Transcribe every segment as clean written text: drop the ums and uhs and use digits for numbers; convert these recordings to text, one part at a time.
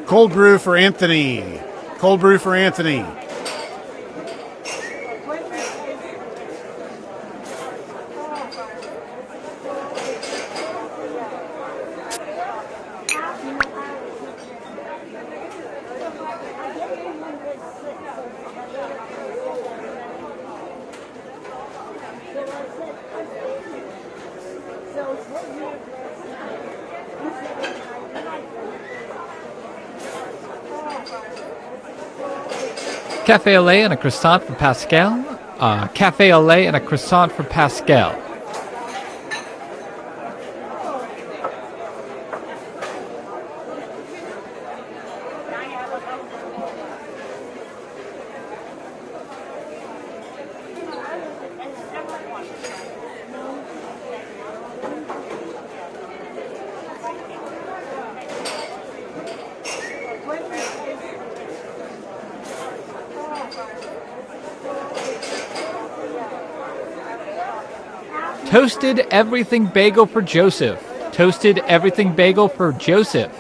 Cold brew for Anthony. Cold brew for Anthony. Cafe au lait and a croissant for Pascal. Cafe au lait and a croissant for Pascal. Toasted everything bagel for Joseph. Toasted everything bagel for Joseph.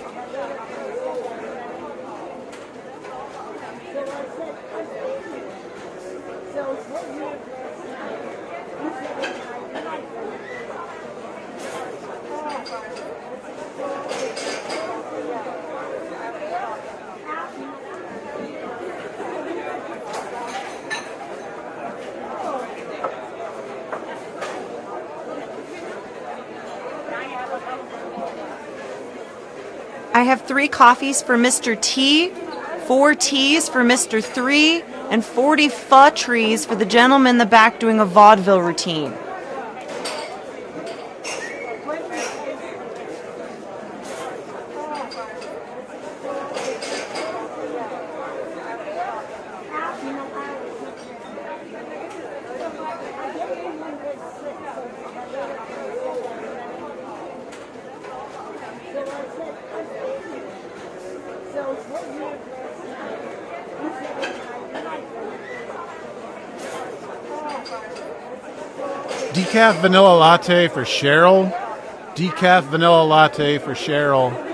I have 3 coffees for Mr. T, 4 teas for Mr. 3, and 40 pho trees for the gentleman in the back doing a vaudeville routine. Decaf vanilla latte for Cheryl. Decaf vanilla latte for Cheryl.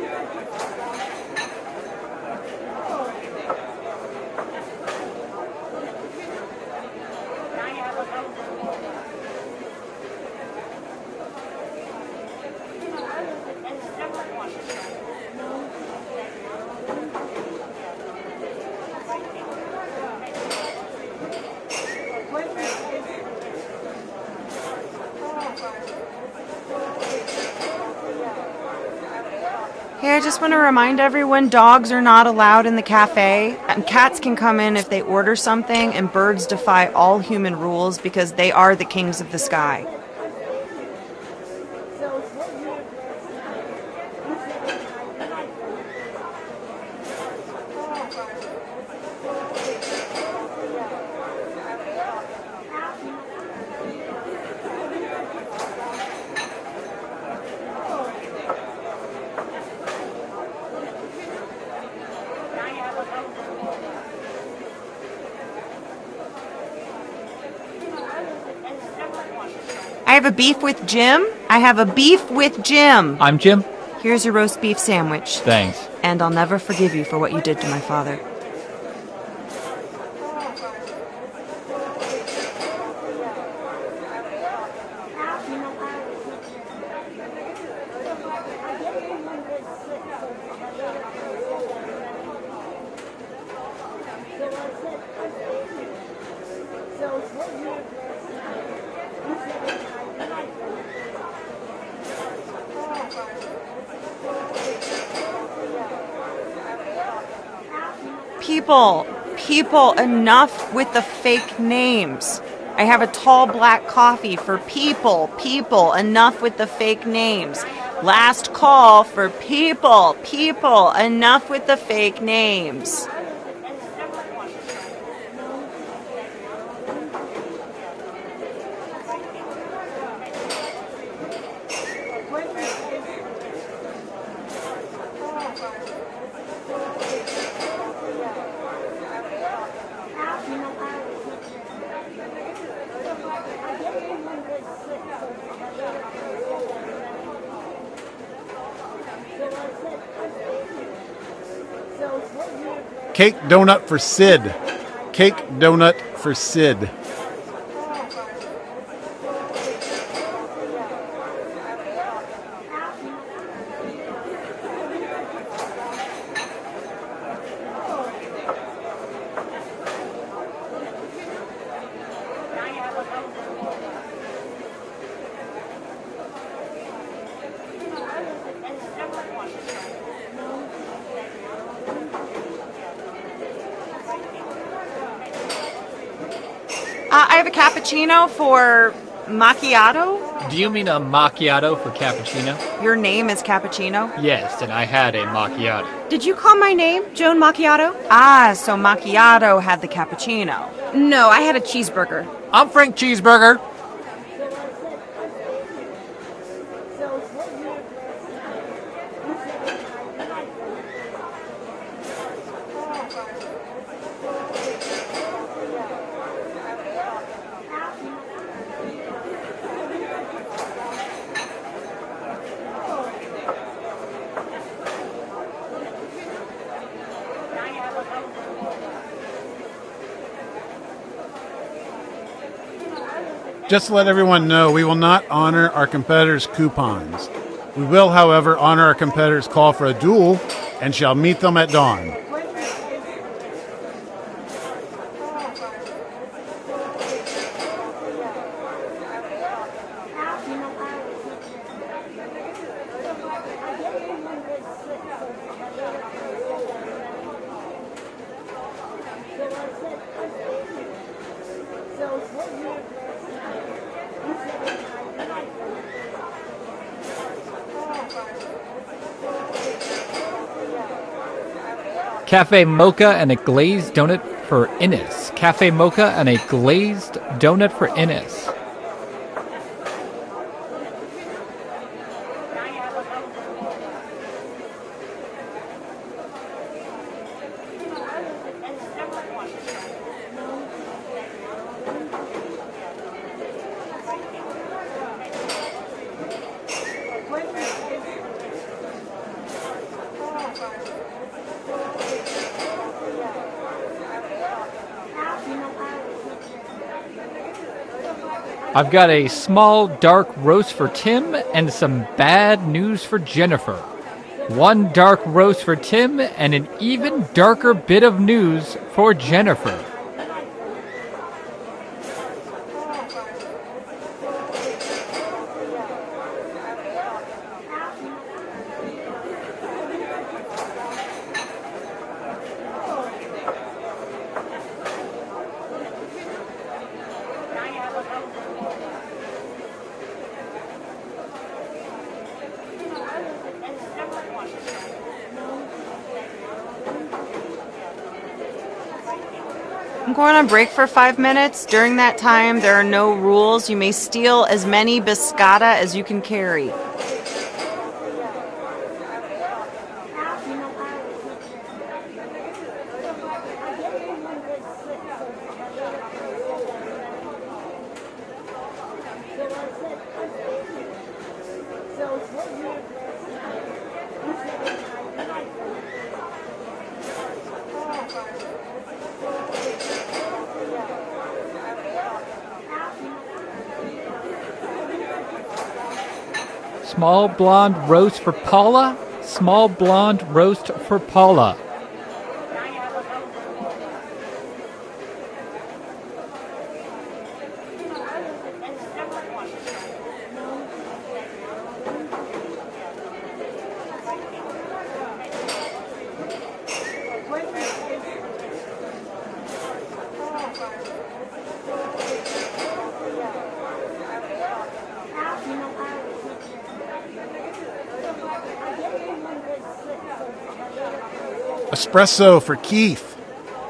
Hey, I just want to remind everyone dogs are not allowed in the cafe. And cats can come in if they order something, and birds defy all human rules because they are the kings of the sky. I have a beef with Jim. I have a beef with Jim. I'm Jim. Here's your roast beef sandwich. Thanks. And I'll never forgive you for what you did to my father. People, enough with the fake names. I have a tall black coffee for people, enough with the fake names. Last call for people, enough with the fake names. Cake donut for Sid. Cake donut for Sid. I have a cappuccino for macchiato. Do you mean a macchiato for cappuccino? Your name is Cappuccino? Yes, and I had a macchiato. Did you call my name, Joan Macchiato? Ah, so macchiato had the cappuccino. No, I had a cheeseburger. I'm Frank Cheeseburger. Just to let everyone know, we will not honor our competitors' coupons. We will, however, honor our competitors' call for a duel and shall meet them at dawn. Cafe mocha and a glazed donut for Innis. Cafe mocha and a glazed donut for Innis. I've got a small dark roast for Tim and some bad news for Jennifer. One dark roast for Tim and an even darker bit of news for Jennifer. I'm going on break for 5 minutes. During that time, there are no rules. You may steal as many biscotta as you can carry. Small blonde roast for Paula. Small blonde roast for Paula. Espresso for Keith.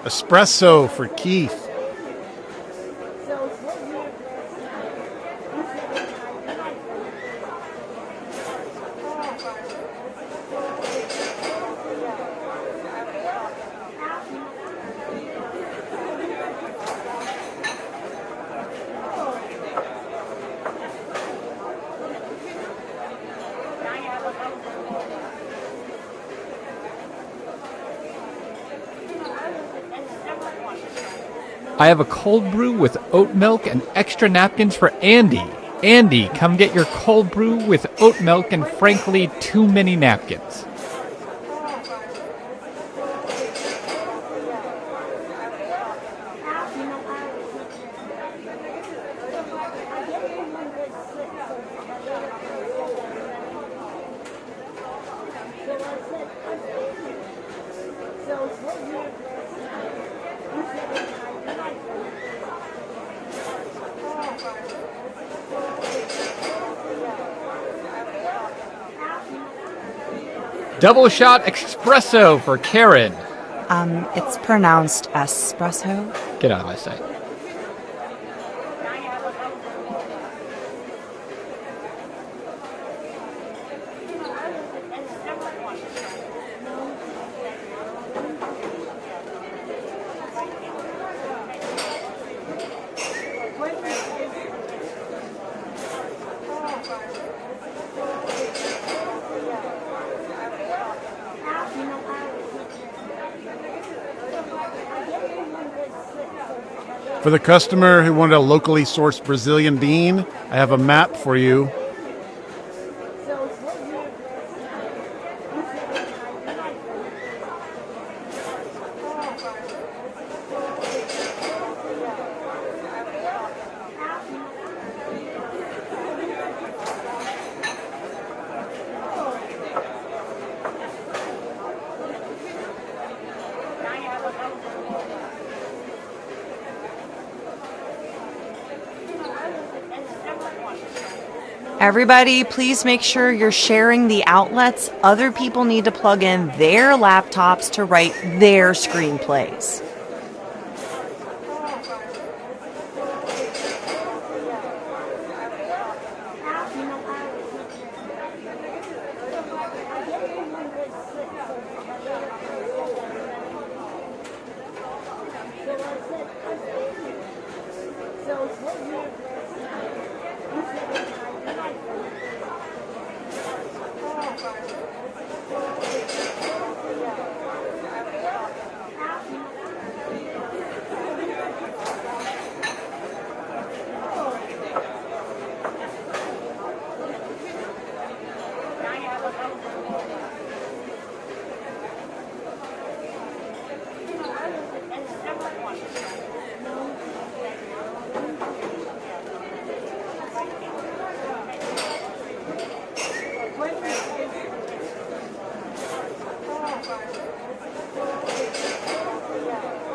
Espresso for Keith. I have a cold brew with oat milk and extra napkins for Andy. Andy, come get your cold brew with oat milk and frankly too many napkins. Double shot espresso for Karen. It's pronounced espresso. Get out of my sight. For the customer who wanted a locally sourced Brazilian bean, I have a map for you. Everybody, please make sure you're sharing the outlets. Other people need to plug in their laptops to write their screenplays.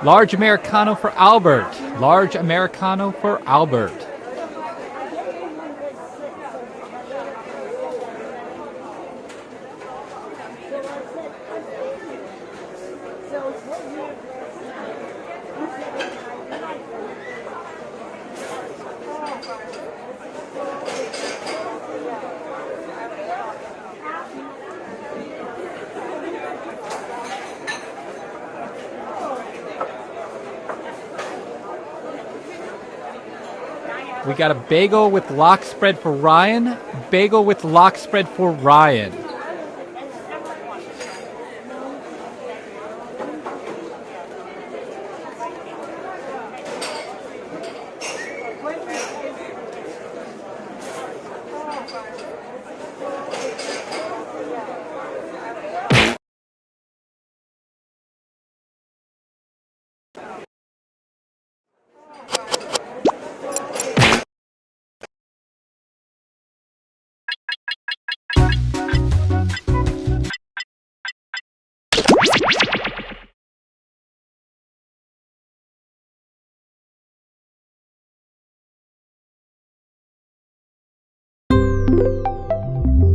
Large Americano for Albert. Large Americano for Albert. We got a bagel with lock spread for Ryan. Bagel with lock spread for Ryan.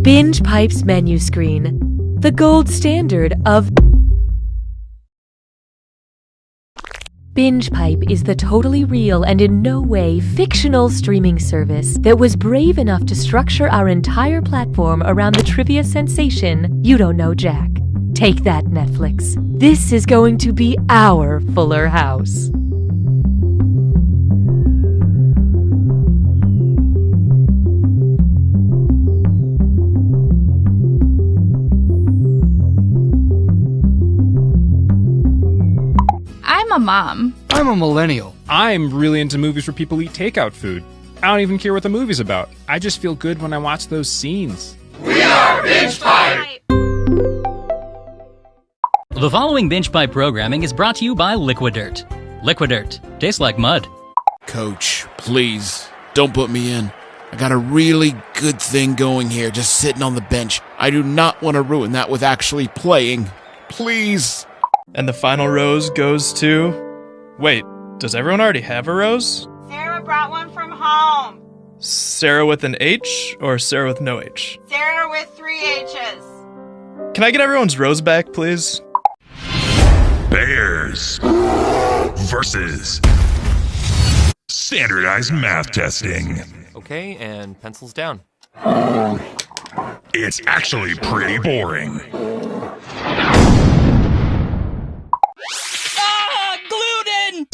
Binge Pipe's menu screen, the gold standard of... Binge Pipe is the totally real and in no way fictional streaming service that was brave enough to structure our entire platform around the trivia sensation You Don't Know Jack. Take that, Netflix. This is going to be our Fuller House. I'm a mom. I'm a millennial. I'm really into movies where people eat takeout food. I don't even care what the movie's about. I just feel good when I watch those scenes. We are Binge Pipe! The following Binge Pipe programming is brought to you by Liquidirt. Liquidirt. Tastes like mud. Coach, please, don't put me in. I got a really good thing going here, just sitting on the bench. I do not want to ruin that with actually playing. Please. And the final rose goes to... Wait, does everyone already have a rose? Sarah brought one from home. Sarah with an H or Sarah with no H? Sarah with 3 H's. Can I get everyone's rose back, please? Bears versus standardized math testing. Okay, and pencils down. It's actually pretty boring. Gluten!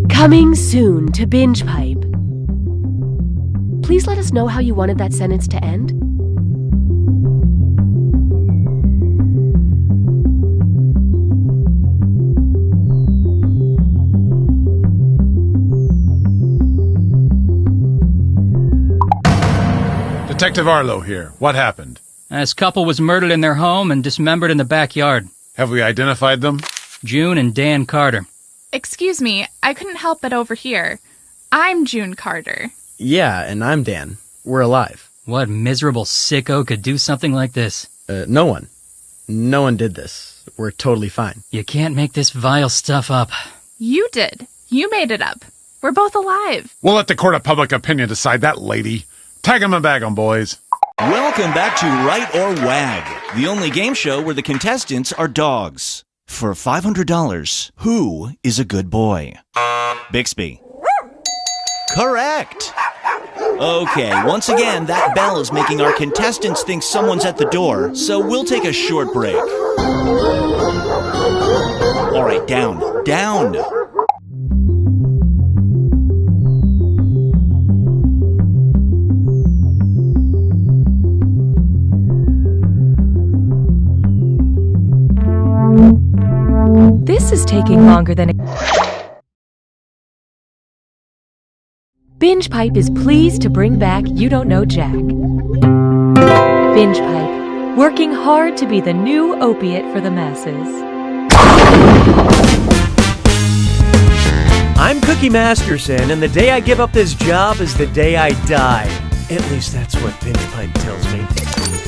Coming soon to Binge Pipe. Please let us know how you wanted that sentence to end. Detective Arlo here. What happened? This couple was murdered in their home and dismembered in the backyard. Have we identified them? June and Dan Carter. Excuse me, I couldn't help but overhear. I'm June Carter. Yeah, and I'm Dan. We're alive. What miserable sicko could do something like this? No one. No one did this. We're totally fine. You can't make this vile stuff up. You did. You made it up. We're both alive. We'll let the court of public opinion decide that, lady. Tag 'em and bag 'em, boys. Welcome back to Right or Wag, the only game show where the contestants are dogs. For $500, who is a good boy? Bixby. Correct. Okay, once again, that bell is making our contestants think someone's at the door, so we'll take a short break. All right, down. This is taking longer than... Binge Pipe is pleased to bring back You Don't Know Jack. Binge Pipe, working hard to be the new opiate for the masses. I'm Cookie Masterson, and the day I give up this job is the day I die. At least that's what Binge Pipe tells me.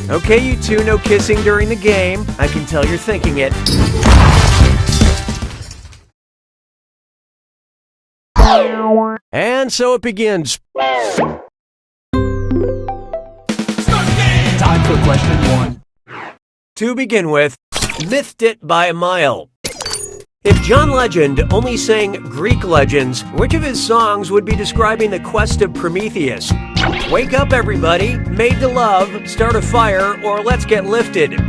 Okay, you two, no kissing during the game. I can tell you're thinking it. And so it begins. Time for question 1. To begin with, Mythed It by a Mile. If John Legend only sang Greek legends, which of his songs would be describing the quest of Prometheus? Wake up, everybody, Made to Love, Start a Fire, or Let's Get Lifted.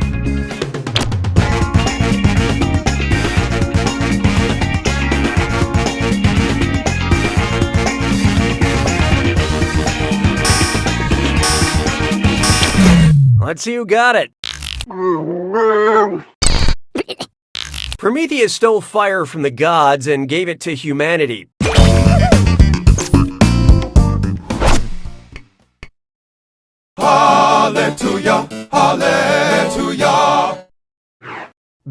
Let's see who got it. Prometheus stole fire from the gods and gave it to humanity. Hallelujah, hallelujah.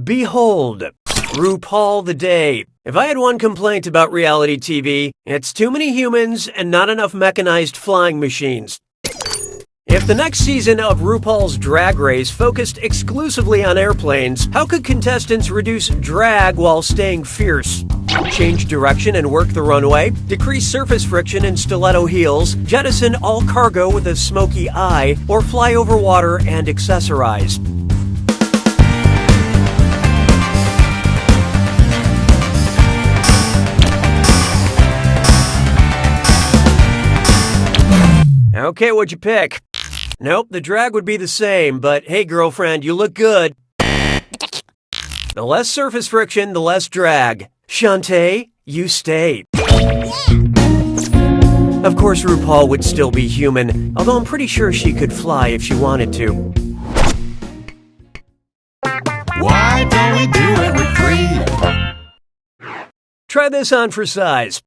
Behold, RuPaul the Day. If I had one complaint about reality TV, it's too many humans and not enough mechanized flying machines. If the next season of RuPaul's Drag Race focused exclusively on airplanes, how could contestants reduce drag while staying fierce? Change direction and work the runway, decrease surface friction in stiletto heels, jettison all cargo with a smoky eye, or fly over water and accessorize. Okay, what'd you pick? Nope, the drag would be the same, but hey, girlfriend, you look good. The less surface friction, the less drag. Shantae, you stay. Of course, RuPaul would still be human, although I'm pretty sure she could fly if she wanted to. Why don't we do it with 3? Try this on for size.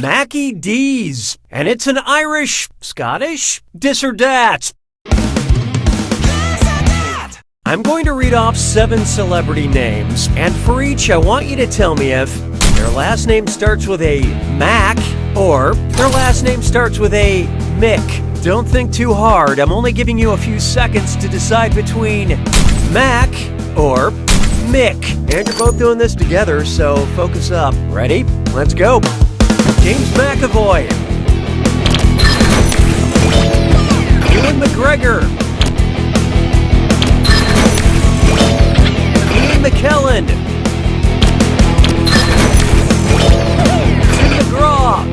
Mackie D's. And it's an Irish, Scottish, dis or dat. I'm going to read off 7 celebrity names, and for each I want you to tell me if their last name starts with a Mac or their last name starts with a Mick. Don't think too hard, I'm only giving you a few seconds to decide between Mac or Mick. And you're both doing this together, so focus up. Ready? Let's go. James McAvoy. Ewan McGregor. Ian McKellen. Tim McGraw.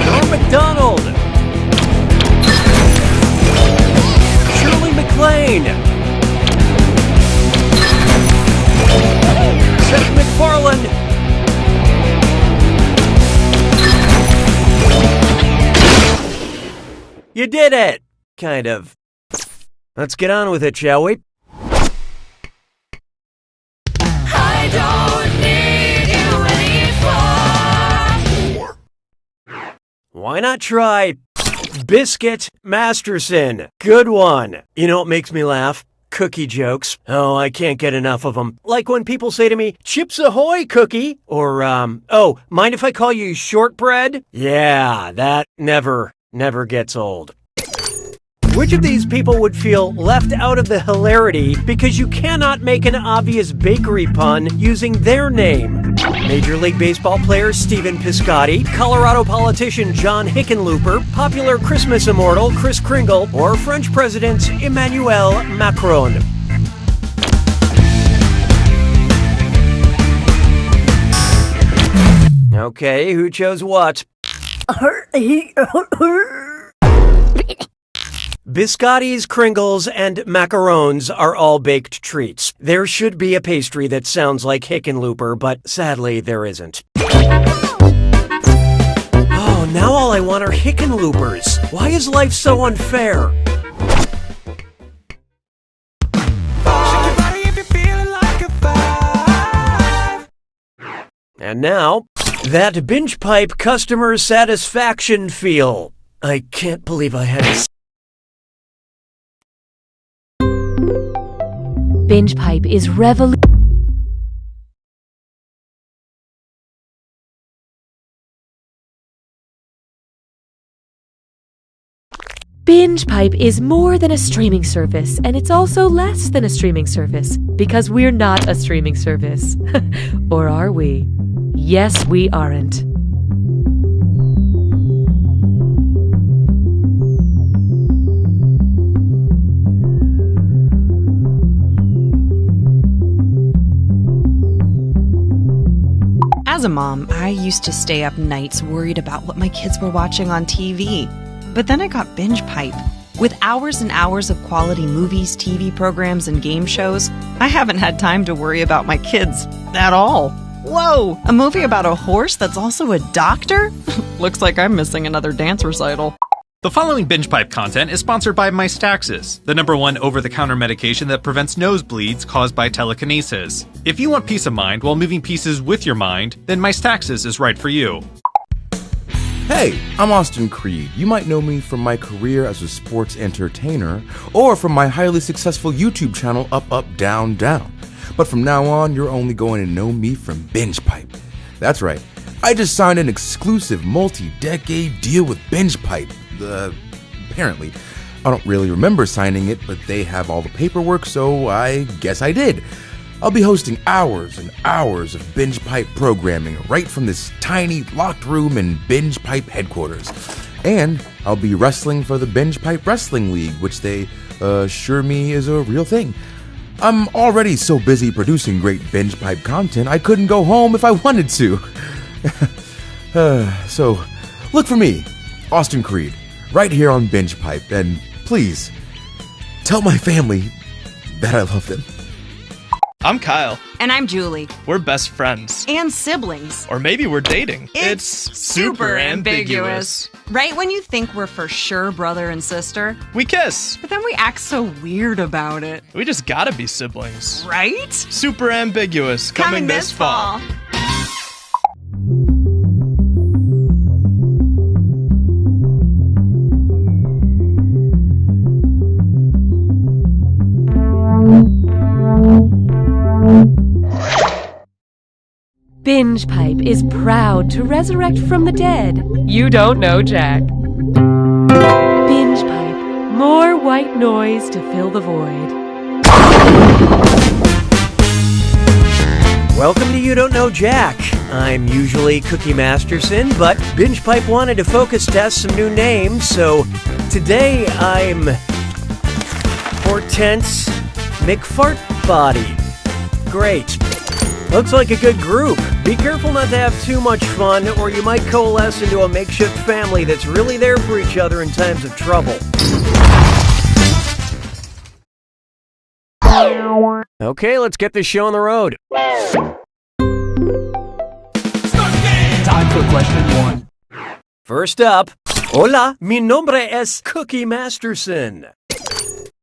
Norm MacDonald. Shirley MacLaine. Seth MacFarlane. You did it! Kind of. Let's get on with it, shall we? I don't need you anymore. Why not try Biscuit Masterson? Good one. You know what makes me laugh? cookie jokes. Oh, I can't get enough of them. Like when people say to me, "Chips Ahoy, cookie!" Or, "Oh, mind if I call you shortbread?" Yeah, that never gets old. Which of these people would feel left out of the hilarity because you cannot make an obvious bakery pun using their name? Major League Baseball player Stephen Piscotty, Colorado politician John Hickenlooper, popular Christmas immortal Kris Kringle, or French President Emmanuel Macron. Okay, who chose what? Biscottis, Kringles, and macarons are all baked treats. There should be a pastry that sounds like Hickenlooper, but sadly there isn't. Oh, now all I want are Hickenloopers. Why is life so unfair? And now, that binge pipe customer satisfaction feel. I can't believe I had to... Binge pipe is Binge pipe is more than a streaming service, and it's also less than a streaming service, because we're not a streaming service. Or are we? Yes, we aren't. As a mom, I used to stay up nights worried about what my kids were watching on TV. But then I got Binge Pipe. With hours and hours of quality movies, TV programs, and game shows, I haven't had time to worry about my kids at all. Whoa! A movie about a horse that's also a doctor? Looks like I'm missing another dance recital. The following Binge Pipe content is sponsored by Mystaxis, the #1 over-the-counter medication that prevents nosebleeds caused by telekinesis. If you want peace of mind while moving pieces with your mind, then Mystaxis is right for you. Hey, I'm Austin Creed. You might know me from my career as a sports entertainer, or from my highly successful YouTube channel, Up, Up, Down, Down. But from now on, you're only going to know me from Binge Pipe. That's right. I just signed an exclusive multi-decade deal with Binge Pipe. Apparently. I don't really remember signing it, but they have all the paperwork, so I guess I did. I'll be hosting hours and hours of Binge Pipe programming right from this tiny locked room in Binge Pipe headquarters. And I'll be wrestling for the Binge Pipe Wrestling League, which they assure me is a real thing. I'm already so busy producing great Binge Pipe content, I couldn't go home if I wanted to. So, look for me, Austin Creed, right here on Binge Pipe, and please, tell my family that I love them. I'm Kyle. And I'm Julie. We're best friends. And siblings. Or maybe we're dating. It's super ambiguous. Right when you think we're for sure brother and sister, we kiss. But then we act so weird about it. We just gotta be siblings. Right? Super ambiguous. Coming this fall. Binge Pipe is proud to resurrect from the dead. You don't know Jack. Binge Pipe. More white noise to fill the void. Welcome to You Don't Know Jack. I'm usually Cookie Masterson, but Binge Pipe wanted to focus test some new names, so today I'm Hortense McFartbody. Great. Looks like a good group. Be careful not to have too much fun, or you might coalesce into a makeshift family that's really there for each other in times of trouble. Okay, let's get this show on the road. Time for question 1. First up, hola, mi nombre es Cookie Masterson.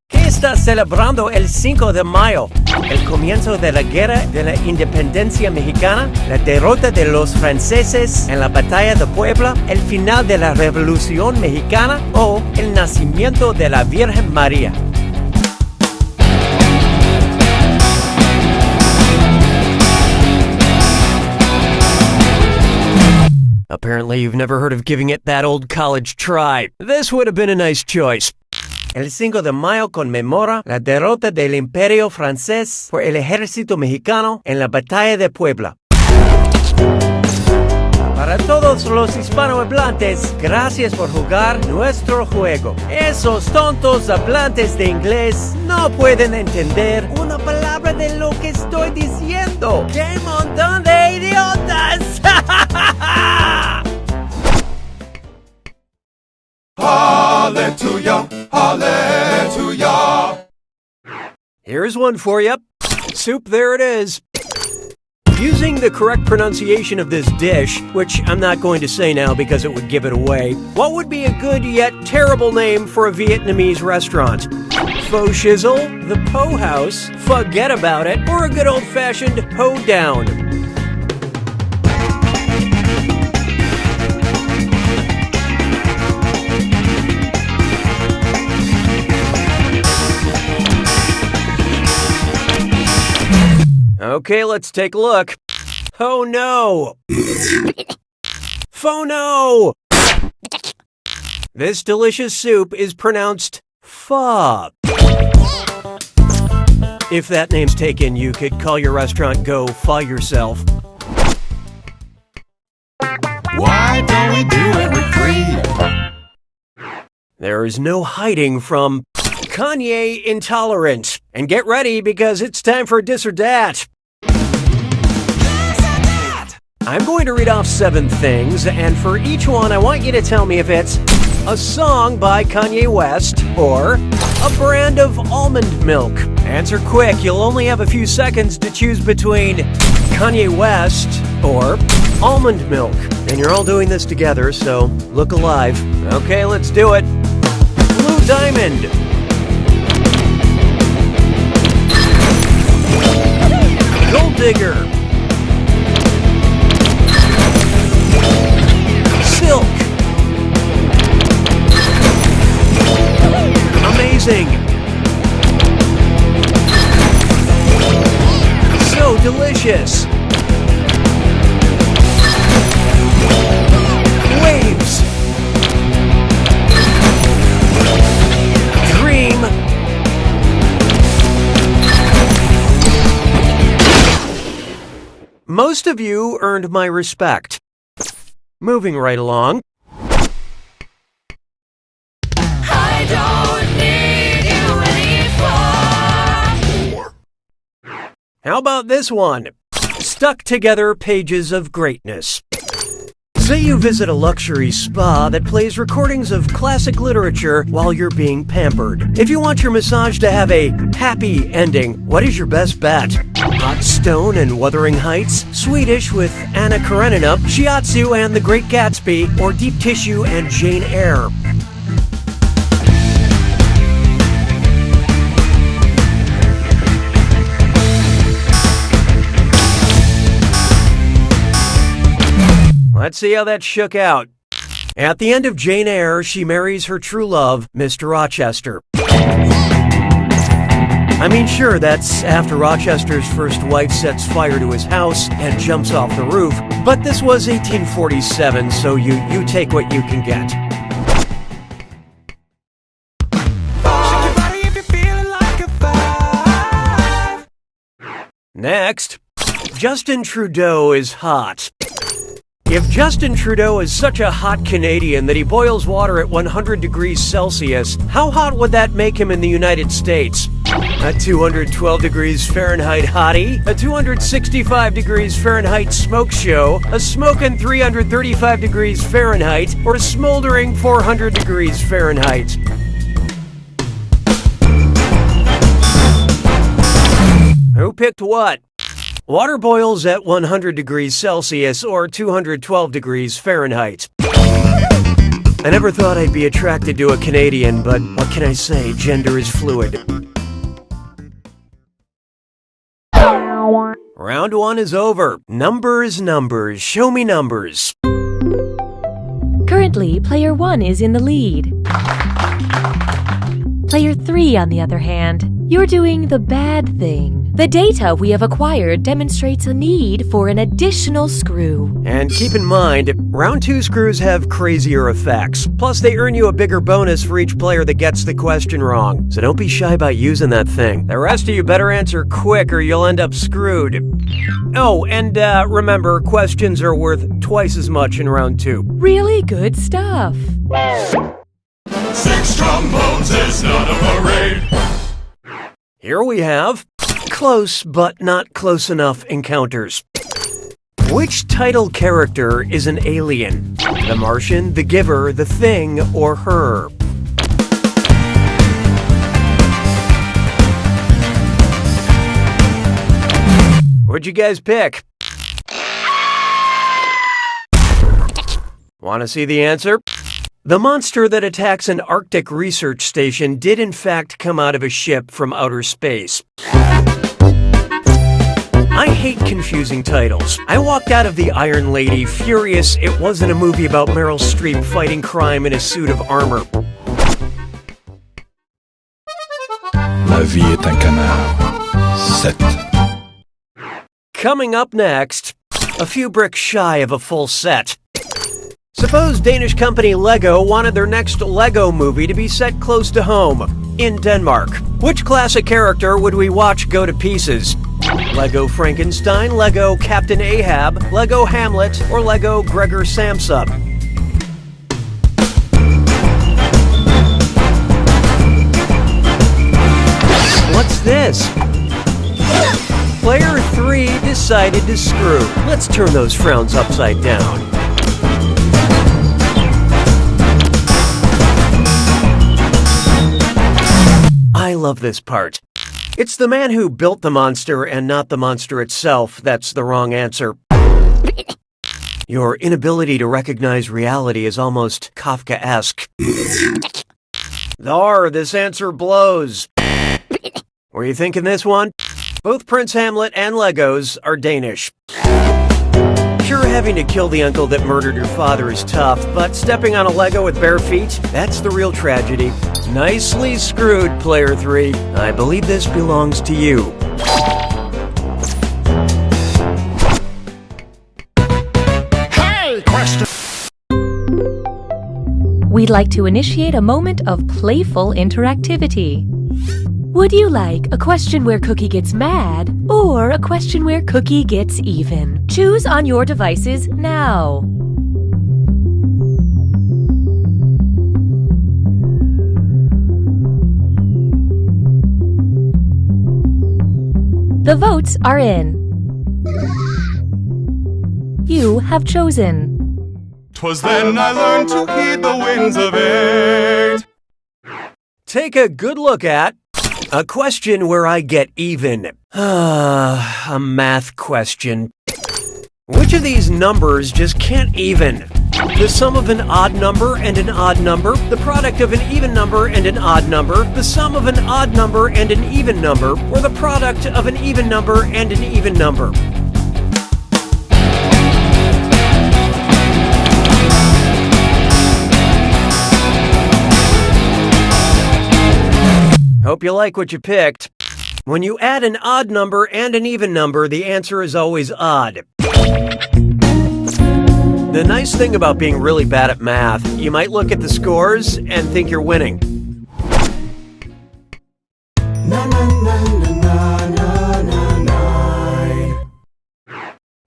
¿Qué está celebrando el 5 de mayo? ¿El comienzo de la Guerra de la Independencia Mexicana? ¿La derrota de los franceses en la Batalla de Puebla? ¿El final de la Revolución Mexicana? ¿O el nacimiento de la Virgen María? Apparently you've never heard of giving it that old college try. This would have been a nice choice. El 5 de mayo conmemora la derrota del Imperio Francés por el ejército mexicano en la Batalla de Puebla. Para todos los hispanohablantes, gracias por jugar nuestro juego. Esos tontos hablantes de inglés no pueden entender una palabra de lo que estoy diciendo. ¡Qué montón de idiotas! Hallelujah, hallelujah. Here's one for you. Soup, there it is. Using the correct pronunciation of this dish, which I'm not going to say now because it would give it away, what would be a good yet terrible name for a Vietnamese restaurant? Faux shizzle, the Po House, forget about it, or a good old-fashioned Po Down? Okay, let's take a look. Oh no! Pho-no! This delicious soup is pronounced pho. If that name's taken, you could call your restaurant Go Pho Yourself. Why don't we do it with free? There is no hiding from Kanye intolerant. And get ready because it's time for Dis or Dat. I'm going to read off 7 things, and for each one, I want you to tell me if it's a song by Kanye West or a brand of almond milk. Answer quick. You'll only have a few seconds to choose between Kanye West or almond milk. And you're all doing this together, so look alive. Okay, let's do it. Blue Diamond. Gold Digger. Silk. Amazing. So delicious. Waves. Dream. Most of you earned my respect. Moving right along. I don't need you anymore. How about this one? Stuck together pages of greatness. Say you visit a luxury spa that plays recordings of classic literature while you're being pampered. If you want your massage to have a happy ending, what is your best bet? Hot Stone and Wuthering Heights, Swedish with Anna Karenina, Shiatsu and The Great Gatsby, or Deep Tissue and Jane Eyre? Let's see how that shook out. At the end of Jane Eyre, she marries her true love, Mr. Rochester. I mean, sure, that's after Rochester's first wife sets fire to his house and jumps off the roof, but this was 1847, so you take what you can get. Next, Justin Trudeau is hot. If Justin Trudeau is such a hot Canadian that he boils water at 100 degrees Celsius, how hot would that make him in the United States? A 212 degrees Fahrenheit hottie, a 265 degrees Fahrenheit smoke show, a smoking 335 degrees Fahrenheit, or a smoldering 400 degrees Fahrenheit? Who picked what? Water boils at 100 degrees Celsius or 212 degrees Fahrenheit. I never thought I'd be attracted to a Canadian, but what can I say? Gender is fluid. Round 1 is over. Numbers, numbers. Show me numbers. Currently, player 1 is in the lead. Player 3, on the other hand, you're doing the bad thing. The data we have acquired demonstrates a need for an additional screw. And keep in mind, round 2 screws have crazier effects. Plus, they earn you a bigger bonus for each player that gets the question wrong. So don't be shy about using that thing. The rest of you better answer quick or you'll end up screwed. Oh, and remember, questions are worth twice as much in round 2. Really good stuff. 6 trombones is not a parade. Here we have close but not close enough encounters. Which title character is an alien? The Martian, the Giver, the Thing, or Her? What'd you guys pick? Want to see the answer? The monster that attacks an Arctic research station did in fact come out of a ship from outer space. I hate confusing titles. I walked out of The Iron Lady furious it wasn't a movie about Meryl Streep fighting crime in a suit of armor. La vie est un canard. 7. Coming up next, a few bricks shy of a full set. Suppose Danish company Lego wanted their next Lego movie to be set close to home, in Denmark. Which classic character would we watch go to pieces? Lego Frankenstein, Lego Captain Ahab, Lego Hamlet, or Lego Gregor Samsa? What's this? Player 3 decided to screw. Let's turn those frowns upside down. I love this part. It's the man who built the monster and not the monster itself that's the wrong answer. Your inability to recognize reality is almost Kafkaesque. This answer blows. Were you thinking this one? Both Prince Hamlet and Legos are Danish. Sure, having to kill the uncle that murdered your father is tough, but stepping on a Lego with bare feet, that's the real tragedy. Nicely screwed, Player 3. I believe this belongs to you. Hey, question. We'd like to initiate a moment of playful interactivity. Would you like a question where Cookie gets mad or a question where Cookie gets even? Choose on your devices now. The votes are in. You have chosen. 'Twas then I learned to heed the winds of eight. Take a good look at a question where I get even. A math question. Which of these numbers just can't even? The sum of an odd number and an odd number, the product of an even number and an odd number, the sum of an odd number and an even number, or the product of an even number and an even number. Hope you like what you picked. When you add an odd number and an even number, the answer is always odd. The nice thing about being really bad at math, you might look at the scores and think you're winning.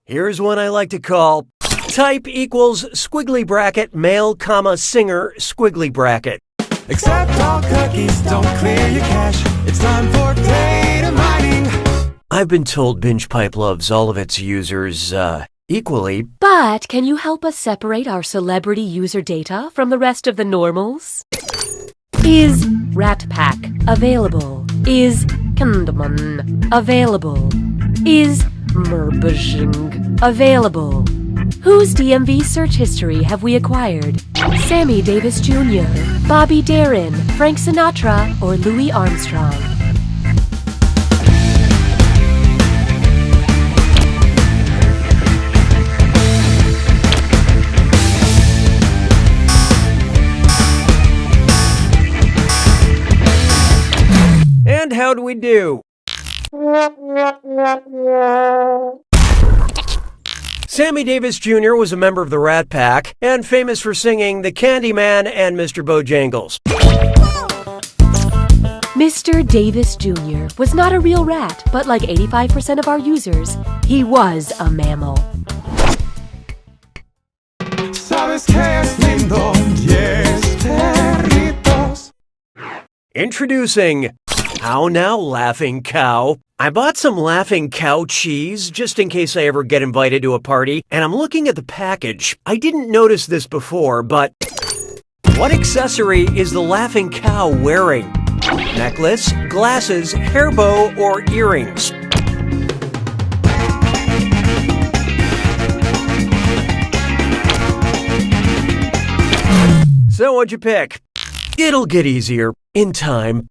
Here's one I like to call type equals squiggly bracket male comma singer squiggly bracket. Accept all cookies, don't clear your cache. It's time for data mining. I've been told BingePipe loves all of its users, equally. But can you help us separate our celebrity user data from the rest of the normals? Is Rat Pack available? Is Kandaman available? Is Merbajing available? Whose DMV search history have we acquired? Sammy Davis Jr., Bobby Darin, Frank Sinatra, or Louis Armstrong? we do. Sammy Davis Jr. was a member of the Rat Pack and famous for singing The Candyman and Mr. Bojangles. Mr. Davis Jr. was not a real rat, but like 85% of our users, he was a mammal. Sabes que es lindo, yes, perritos. Introducing How Now, Laughing Cow. I bought some Laughing Cow cheese just in case I ever get invited to a party, and I'm looking at the package. I didn't notice this before, but what accessory is the Laughing Cow wearing? Necklace, glasses, hair bow, or earrings? So what'd you pick? It'll get easier in time.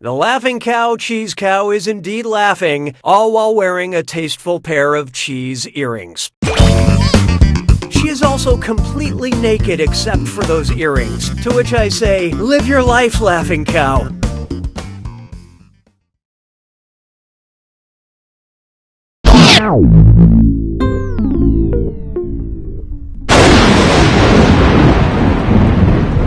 The Laughing Cow Cheese Cow is indeed laughing, all while wearing a tasteful pair of cheese earrings. She is also completely naked except for those earrings, to which I say, live your life, Laughing Cow.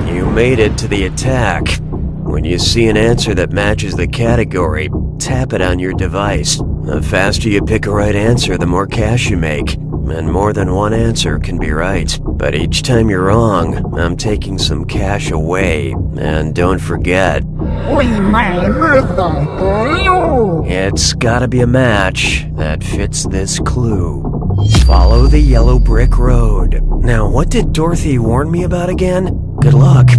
You made it to the attack. When you see an answer that matches the category, tap it on your device. The faster you pick a right answer, the more cash you make. And more than one answer can be right. But each time you're wrong, I'm taking some cash away. And don't forget, it's gotta be a match that fits this clue. Follow the yellow brick road. Now, what did Dorothy warn me about again? Good luck.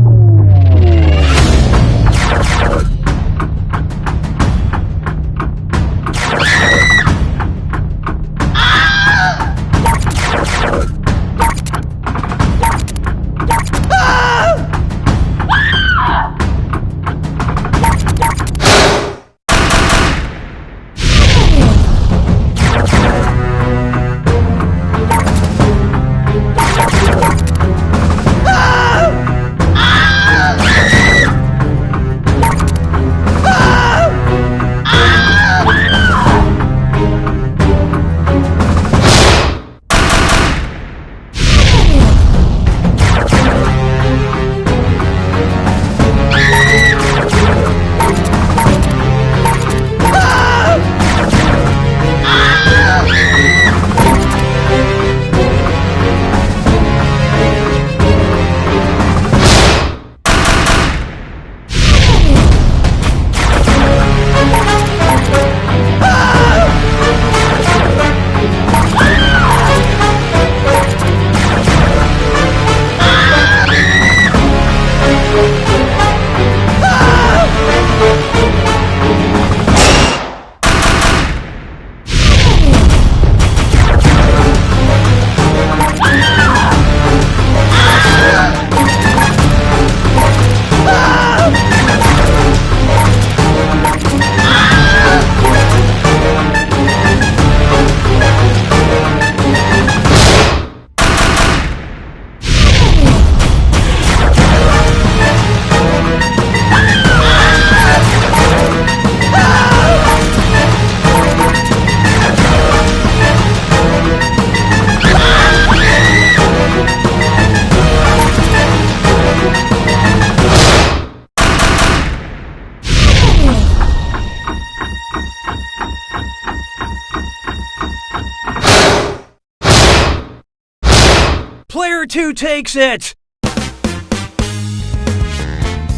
Player 2 takes it!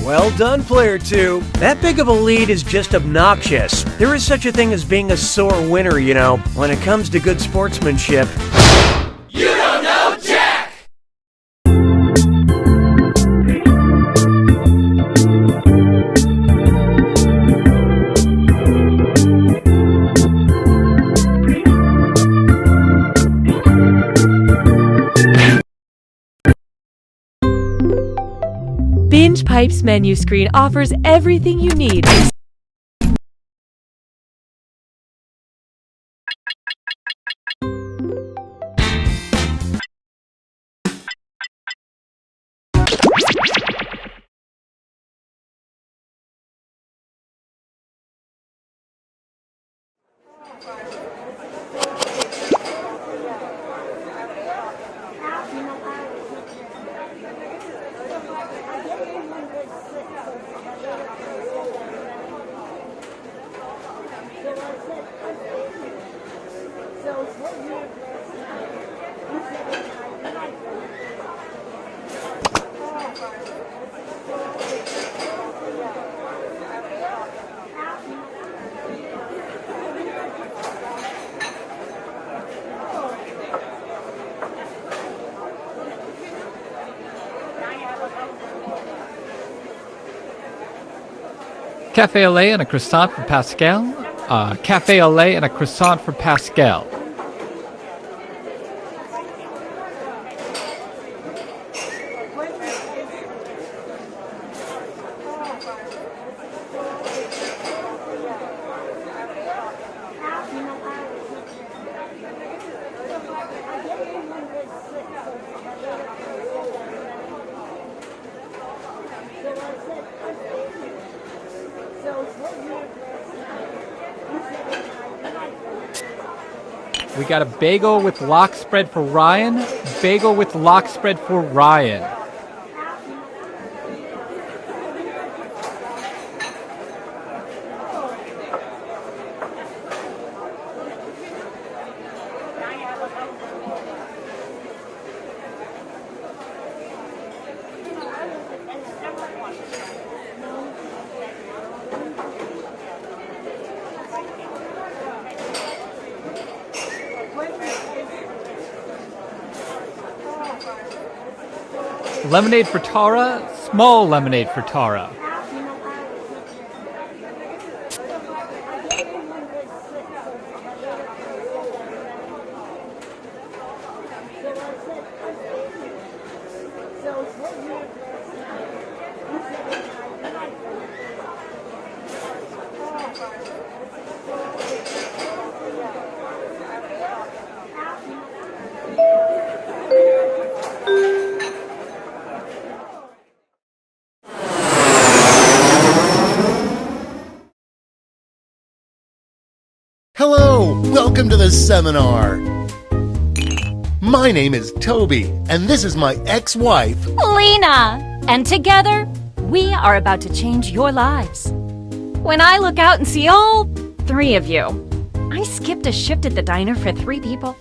Well done, Player 2. That big of a lead is just obnoxious. There is such a thing as being a sore winner, you know, when it comes to good sportsmanship. You don't know Jack! Binge Pipe's menu screen offers everything you need. Cafe au lait and a croissant for Pascal. Cafe au lait and a croissant for Pascal. We got a bagel with lox spread for Ryan. Bagel with lox spread for Ryan. Lemonade for Tara, small lemonade for Tara. Hello, welcome to the seminar. My name is Toby, and this is my ex-wife, Lena. And together, we are about to change your lives. When I look out and see all three of you, I skipped a shift at the diner for 3 people.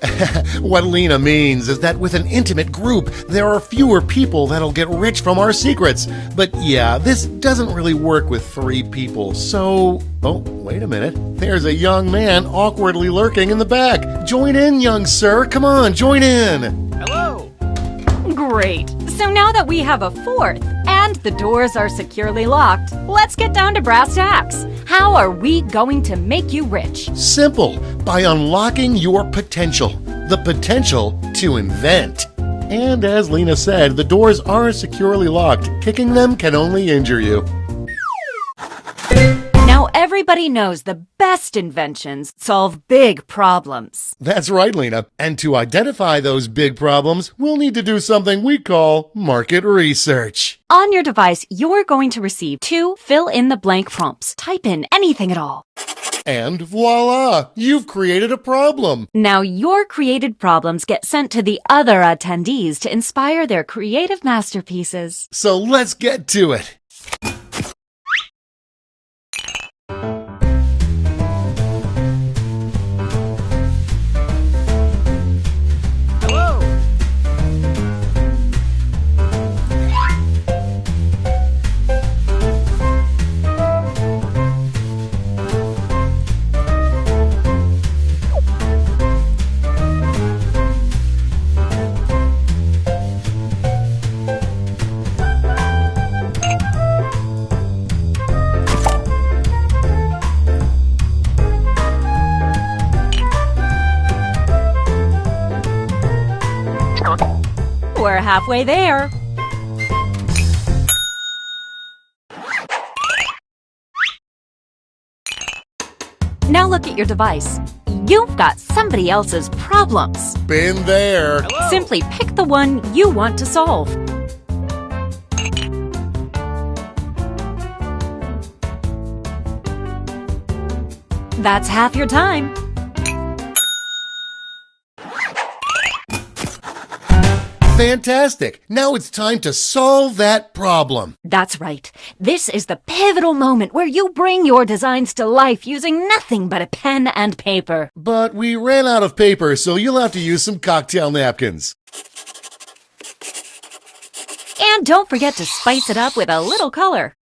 What Lena means is that with an intimate group, there are fewer people that'll get rich from our secrets. But yeah, this doesn't really work with 3 people, so... Oh, wait a minute. There's a young man awkwardly lurking in the back. Join in, young sir. Come on, join in. Hello. Great. So now that we have a 4th, and the doors are securely locked, let's get down to brass tacks. How are we going to make you rich? Simple. By unlocking your potential. The potential to invent. And as Lena said, the doors are securely locked. Kicking them can only injure you. Now everybody knows the best inventions solve big problems. That's right, Lena. And to identify those big problems, we'll need to do something we call market research. On your device, you're going to receive 2 fill-in-the-blank prompts. Type in anything at all. And voila! You've created a problem. Now your created problems get sent to the other attendees to inspire their creative masterpieces. So let's get to it. We're halfway there. Now look at your device. You've got somebody else's problems. Been there. Hello. Simply pick the one you want to solve. That's half your time. Fantastic. Now it's time to solve that problem. That's right. This is the pivotal moment where you bring your designs to life using nothing but a pen and paper. But we ran out of paper, so you'll have to use some cocktail napkins. And don't forget to spice it up with a little color.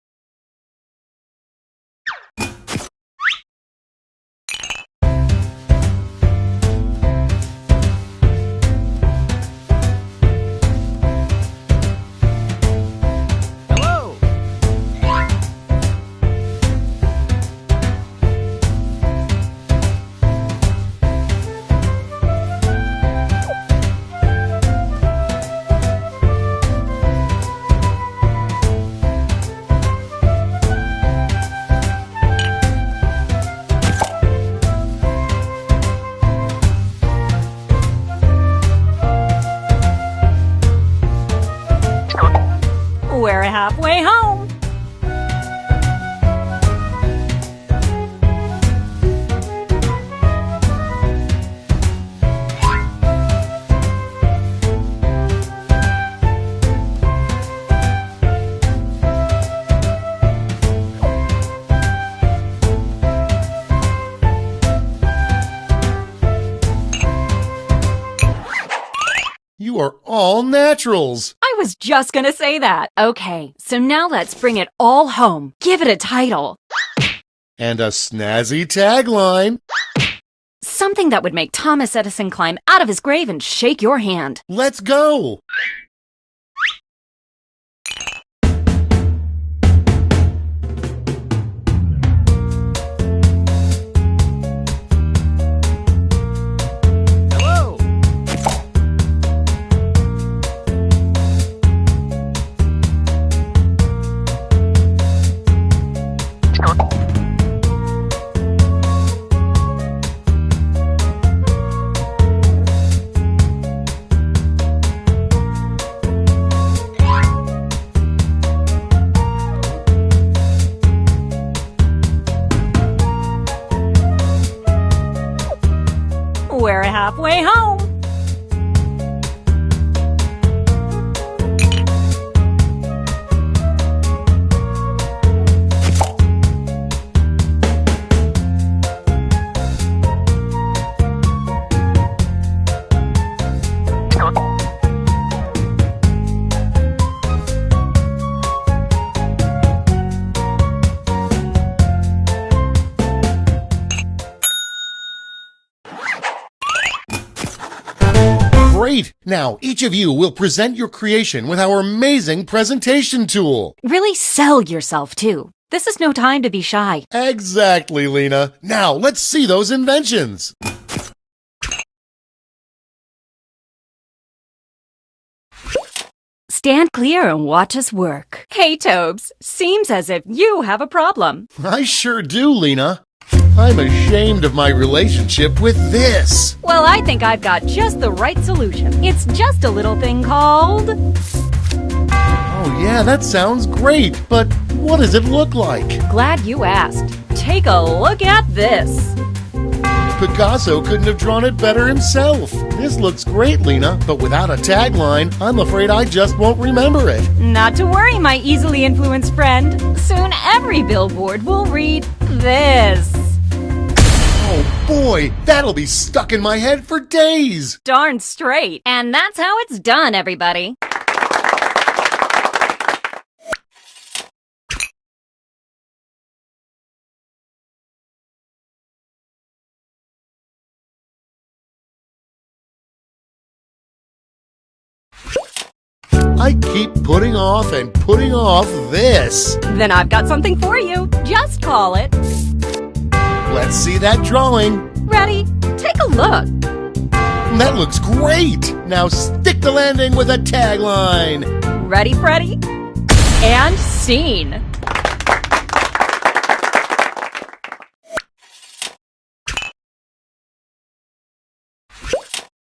We're halfway home. You are all naturals. I was just gonna say that. Okay, so now let's bring it all home. Give it a title. And a snazzy tagline. Something that would make Thomas Edison climb out of his grave and shake your hand. Let's go. We're halfway home. Great! Now, each of you will present your creation with our amazing presentation tool. Really sell yourself, too. This is no time to be shy. Exactly, Lena. Now, let's see those inventions. Stand clear and watch us work. Hey, Tobes, seems as if you have a problem. I sure do, Lena. I'm ashamed of my relationship with this. Well, I think I've got just the right solution. It's just a little thing called... Oh yeah, that sounds great, but what does it look like? Glad you asked. Take a look at this. Picasso couldn't have drawn it better himself. This looks great, Lena, but without a tagline, I'm afraid I just won't remember it. Not to worry, my easily influenced friend. Soon every billboard will read this. Oh boy, that'll be stuck in my head for days. Darn straight. And that's how it's done, everybody. I keep putting off and putting off this. Then I've got something for you. Just call it. Let's see that drawing. Ready? Take a look. That looks great. Now stick the landing with a tagline. Ready, Freddy? And scene.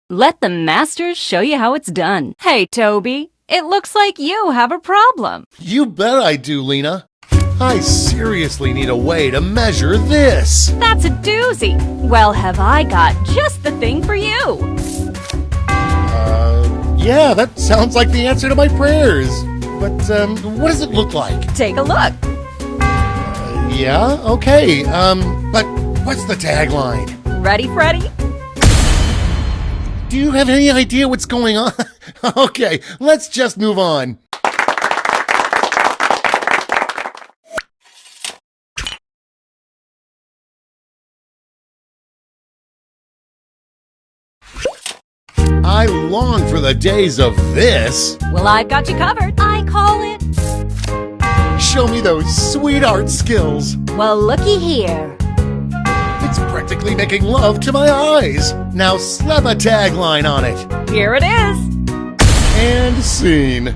Let the masters show you how it's done. Hey, Toby, it looks like you have a problem. You bet I do, Lena. I seriously need a way to measure this. That's a doozy. Well, have I got just the thing for you. Yeah, that sounds like the answer to my prayers. But what does it look like? Take a look. Yeah, okay. But what's the tagline? Ready, Freddy? Do you have any idea what's going on? Okay, let's just move on. I long for the days of this. Well, I've got you covered. I call it. Show me those sweet art skills. Well, looky here. It's practically making love to my eyes. Now slap a tagline on it. Here it is. And scene.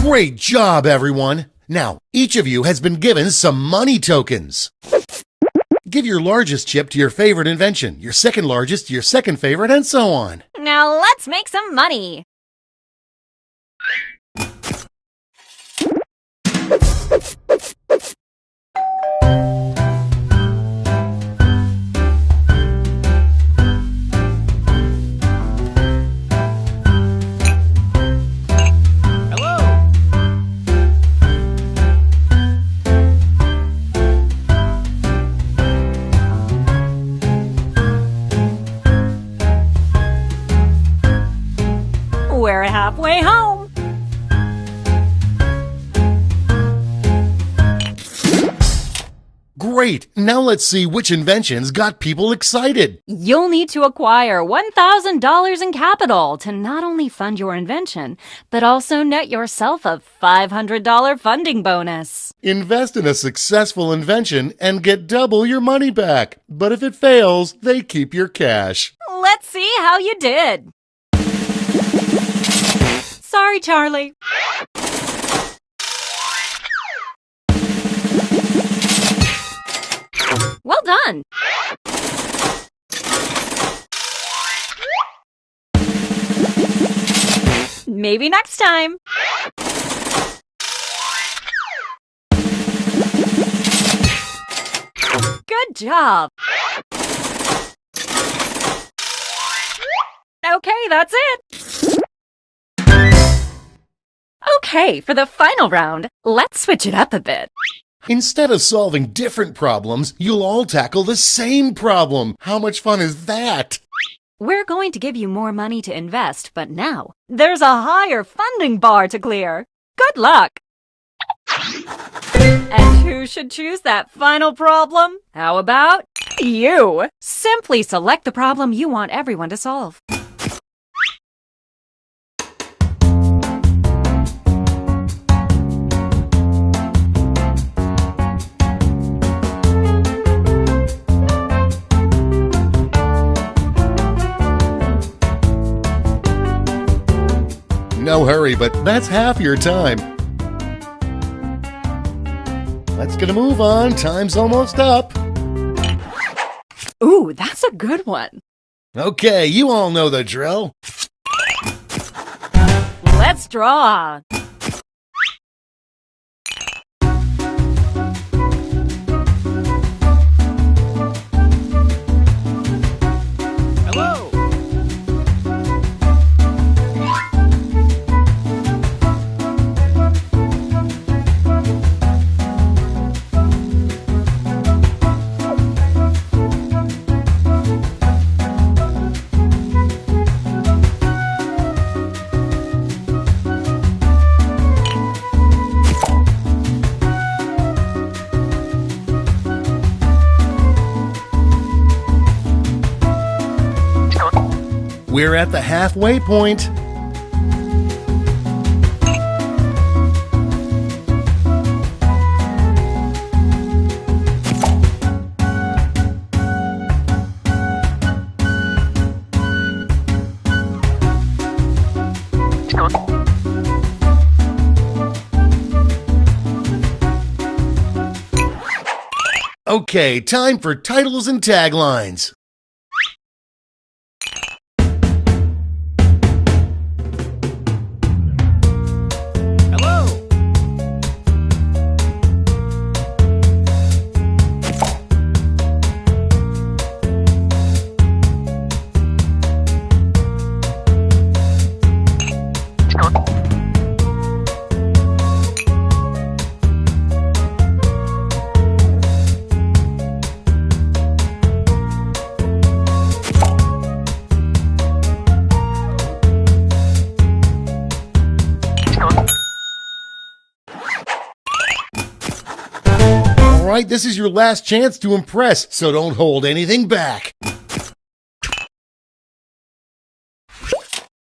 Great job, everyone. Now, each of you has been given some money tokens. Give your largest chip to your favorite invention, your second largest to your second favorite, and so on. Now let's make some money. We're halfway home. Great! Now let's see which inventions got people excited. You'll need to acquire $1,000 in capital to not only fund your invention, but also net yourself a $500 funding bonus. Invest in a successful invention and get double your money back. But if it fails, they keep your cash. Let's see how you did. Sorry, Charlie. Well done. Maybe next time. Good job. Okay, that's it. Okay, for the final round, let's switch it up a bit. Instead of solving different problems, you'll all tackle the same problem. How much fun is that? We're going to give you more money to invest, but now there's a higher funding bar to clear. Good luck! And who should choose that final problem? How about you? Simply select the problem you want everyone to solve. No hurry, but that's half your time. Let's get a move on. Time's almost up. Ooh, that's a good one. Okay, you all know the drill. Let's draw. We're at the halfway point. Okay, time for titles and taglines. right, this is your last chance to impress, so don't hold anything back.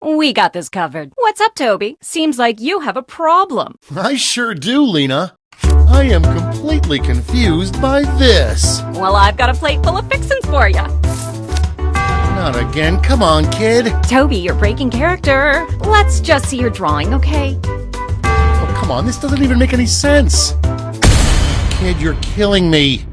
We got this covered. What's up, Toby? Seems like you have a problem. I sure do, Lena. I am completely confused by this. Well, I've got a plate full of fixins for you. Not again. Come on, kid. Toby, you're breaking character. Let's just see your drawing, okay? Oh, come on. This doesn't even make any sense. Kid, you're killing me.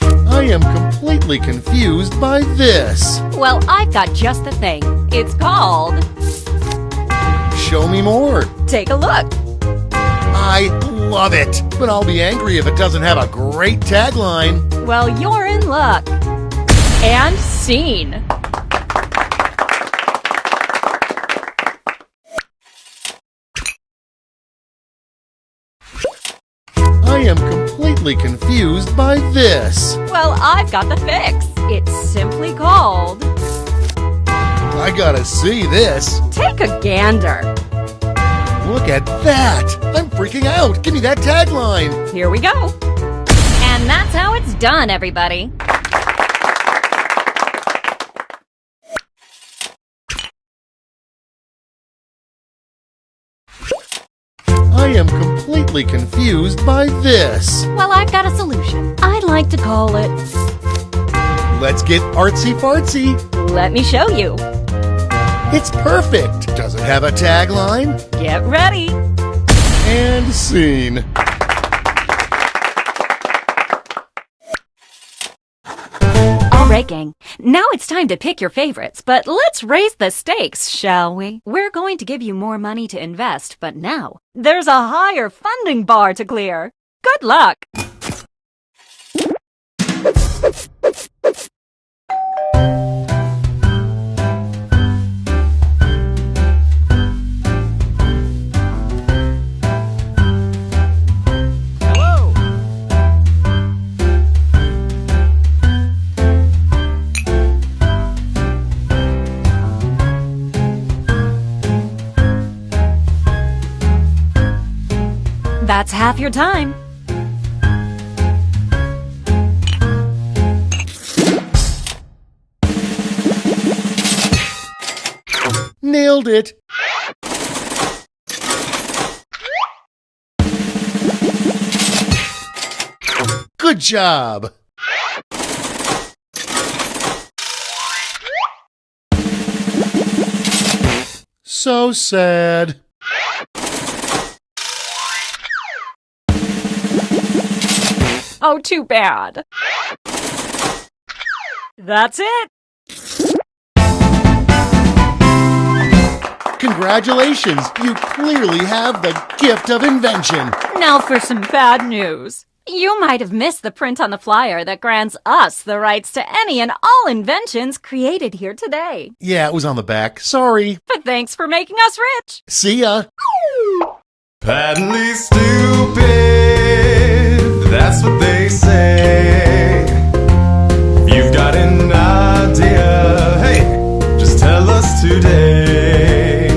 I am completely confused by this. Well, I've got just the thing. It's called... Show me more. Take a look. I love it, but I'll be angry if it doesn't have a great tagline. Well, you're in luck. And scene. I am completely confused by this. Well, I've got the fix. It's simply called... I gotta see this. Take a gander. Look at that. I'm freaking out. Give me that tagline. Here we go. And that's how it's done, everybody. I am completely confused by this. Well, I've got a solution. I'd like to call it... Let's get artsy-fartsy. Let me show you. It's perfect. Does it have a tagline? Get ready. And scene. All right, gang. Now it's time to pick your favorites, but let's raise the stakes, shall we? We're going to give you more money to invest, but now there's a higher funding bar to clear. Good luck. That's half your time. Nailed it. Good job. So sad. Oh, too bad. That's it. Congratulations, you clearly have the gift of invention. Now for some bad news. You might have missed the print on the flyer that grants us the rights to any and all inventions created here today. Yeah, it was on the back. Sorry. But thanks for making us rich. See ya. Patently stupid, that's what they say. You've got an idea, hey, just tell us today.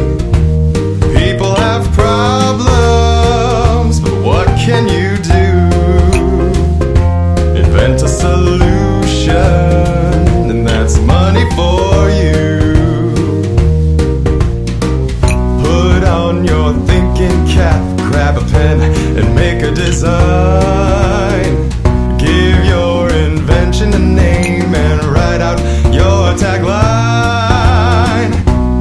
People have problems, but what can you do? Invent a solution, and that's money for you. Put on your thinking cap, grab a pen, and make a design. Give your invention a name and write out your tagline.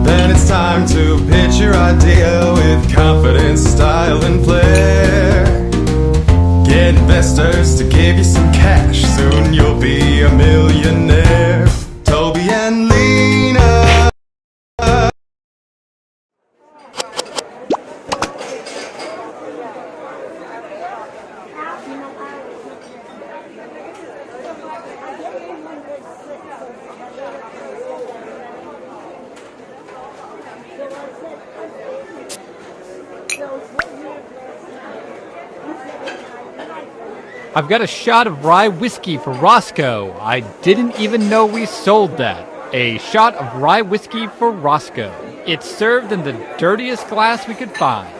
Then it's time to pitch your idea with confidence, style, and flair. Get investors to give you some cash, soon you'll be a millionaire. Toby and Lena. I've got a shot of rye whiskey for Roscoe. I didn't even know we sold that. A shot of rye whiskey for Roscoe. It's served in the dirtiest glass we could find.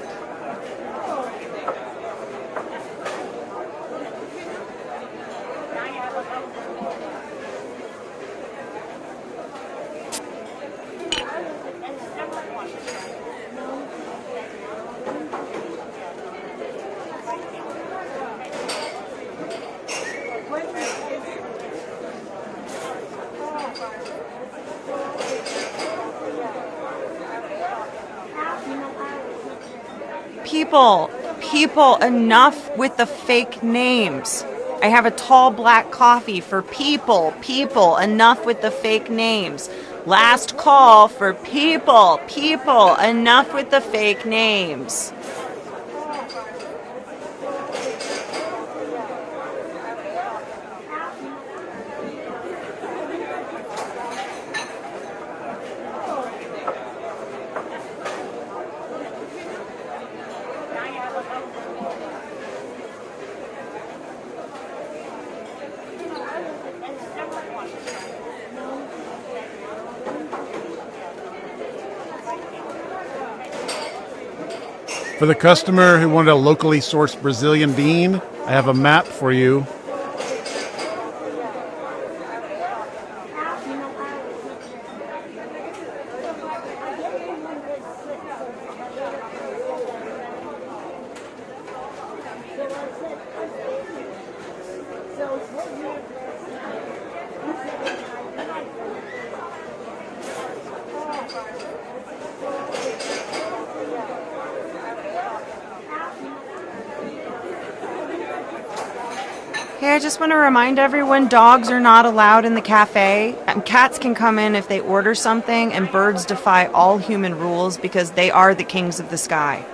People, enough with the fake names. I have a tall black coffee for people, enough with the fake names. Last call for people, enough with the fake names. For the customer who wanted a locally sourced Brazilian bean, I have a map for you. Hey, I just want to remind everyone dogs are not allowed in the cafe. Cats can come in if they order something, and birds defy all human rules because they are the kings of the sky.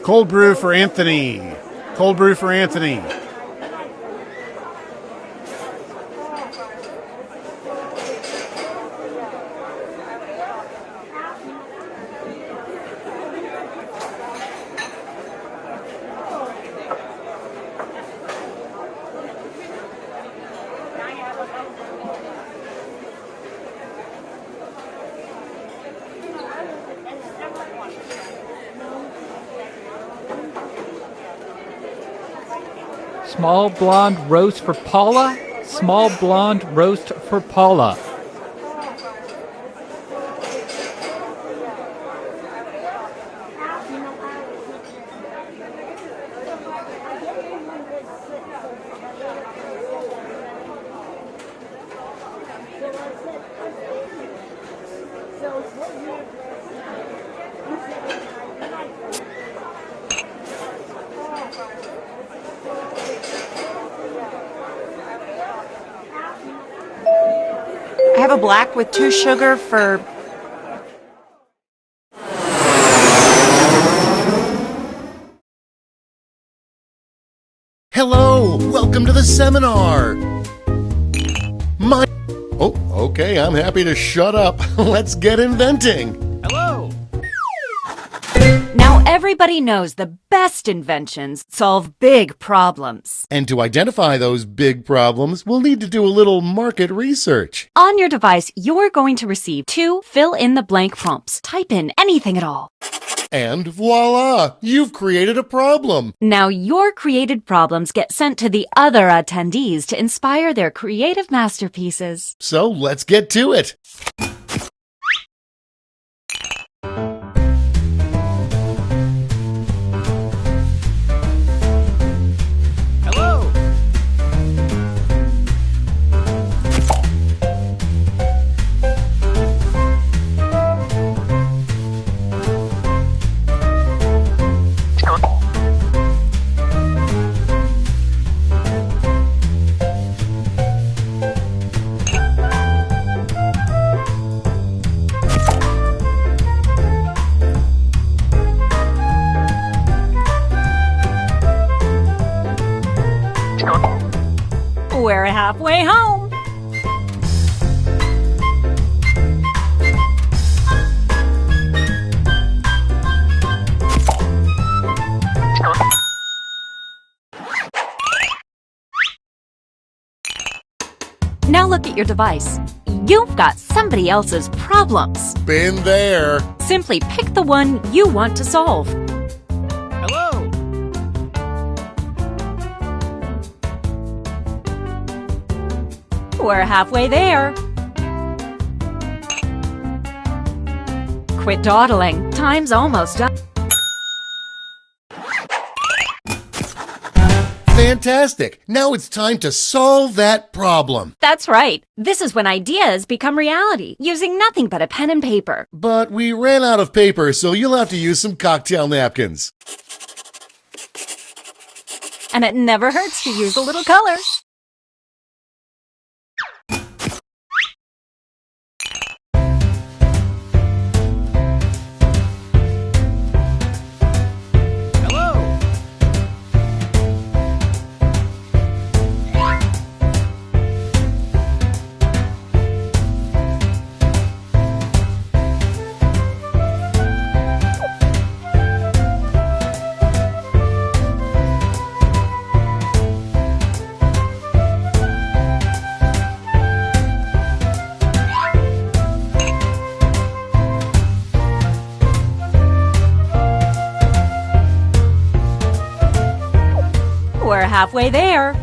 Cold brew for Anthony. Cold brew for Anthony. Small blonde roast for Paula. Small blonde roast for Paula. I have a black with 2 sugar for... Hello, welcome to the seminar. Oh, okay, I'm happy to shut up. Let's get inventing. Hello. Now everybody knows the best inventions solve big problems. And to identify those big problems, we'll need to do a little market research. On your device, you're going to receive 2 fill-in-the-blank prompts. Type in anything at all. And voila, you've created a problem. Now your created problems get sent to the other attendees to inspire their creative masterpieces. So let's get to it. Hello. locate your device. You've got somebody else's problems. Been there. Simply pick the one you want to solve. Hello. We're halfway there. Quit dawdling. Time's almost up. Fantastic. Now it's time to solve that problem. That's right. This is when ideas become reality, using nothing but a pen and paper. But we ran out of paper, so you'll have to use some cocktail napkins. And it never hurts to use a little color. We're halfway there.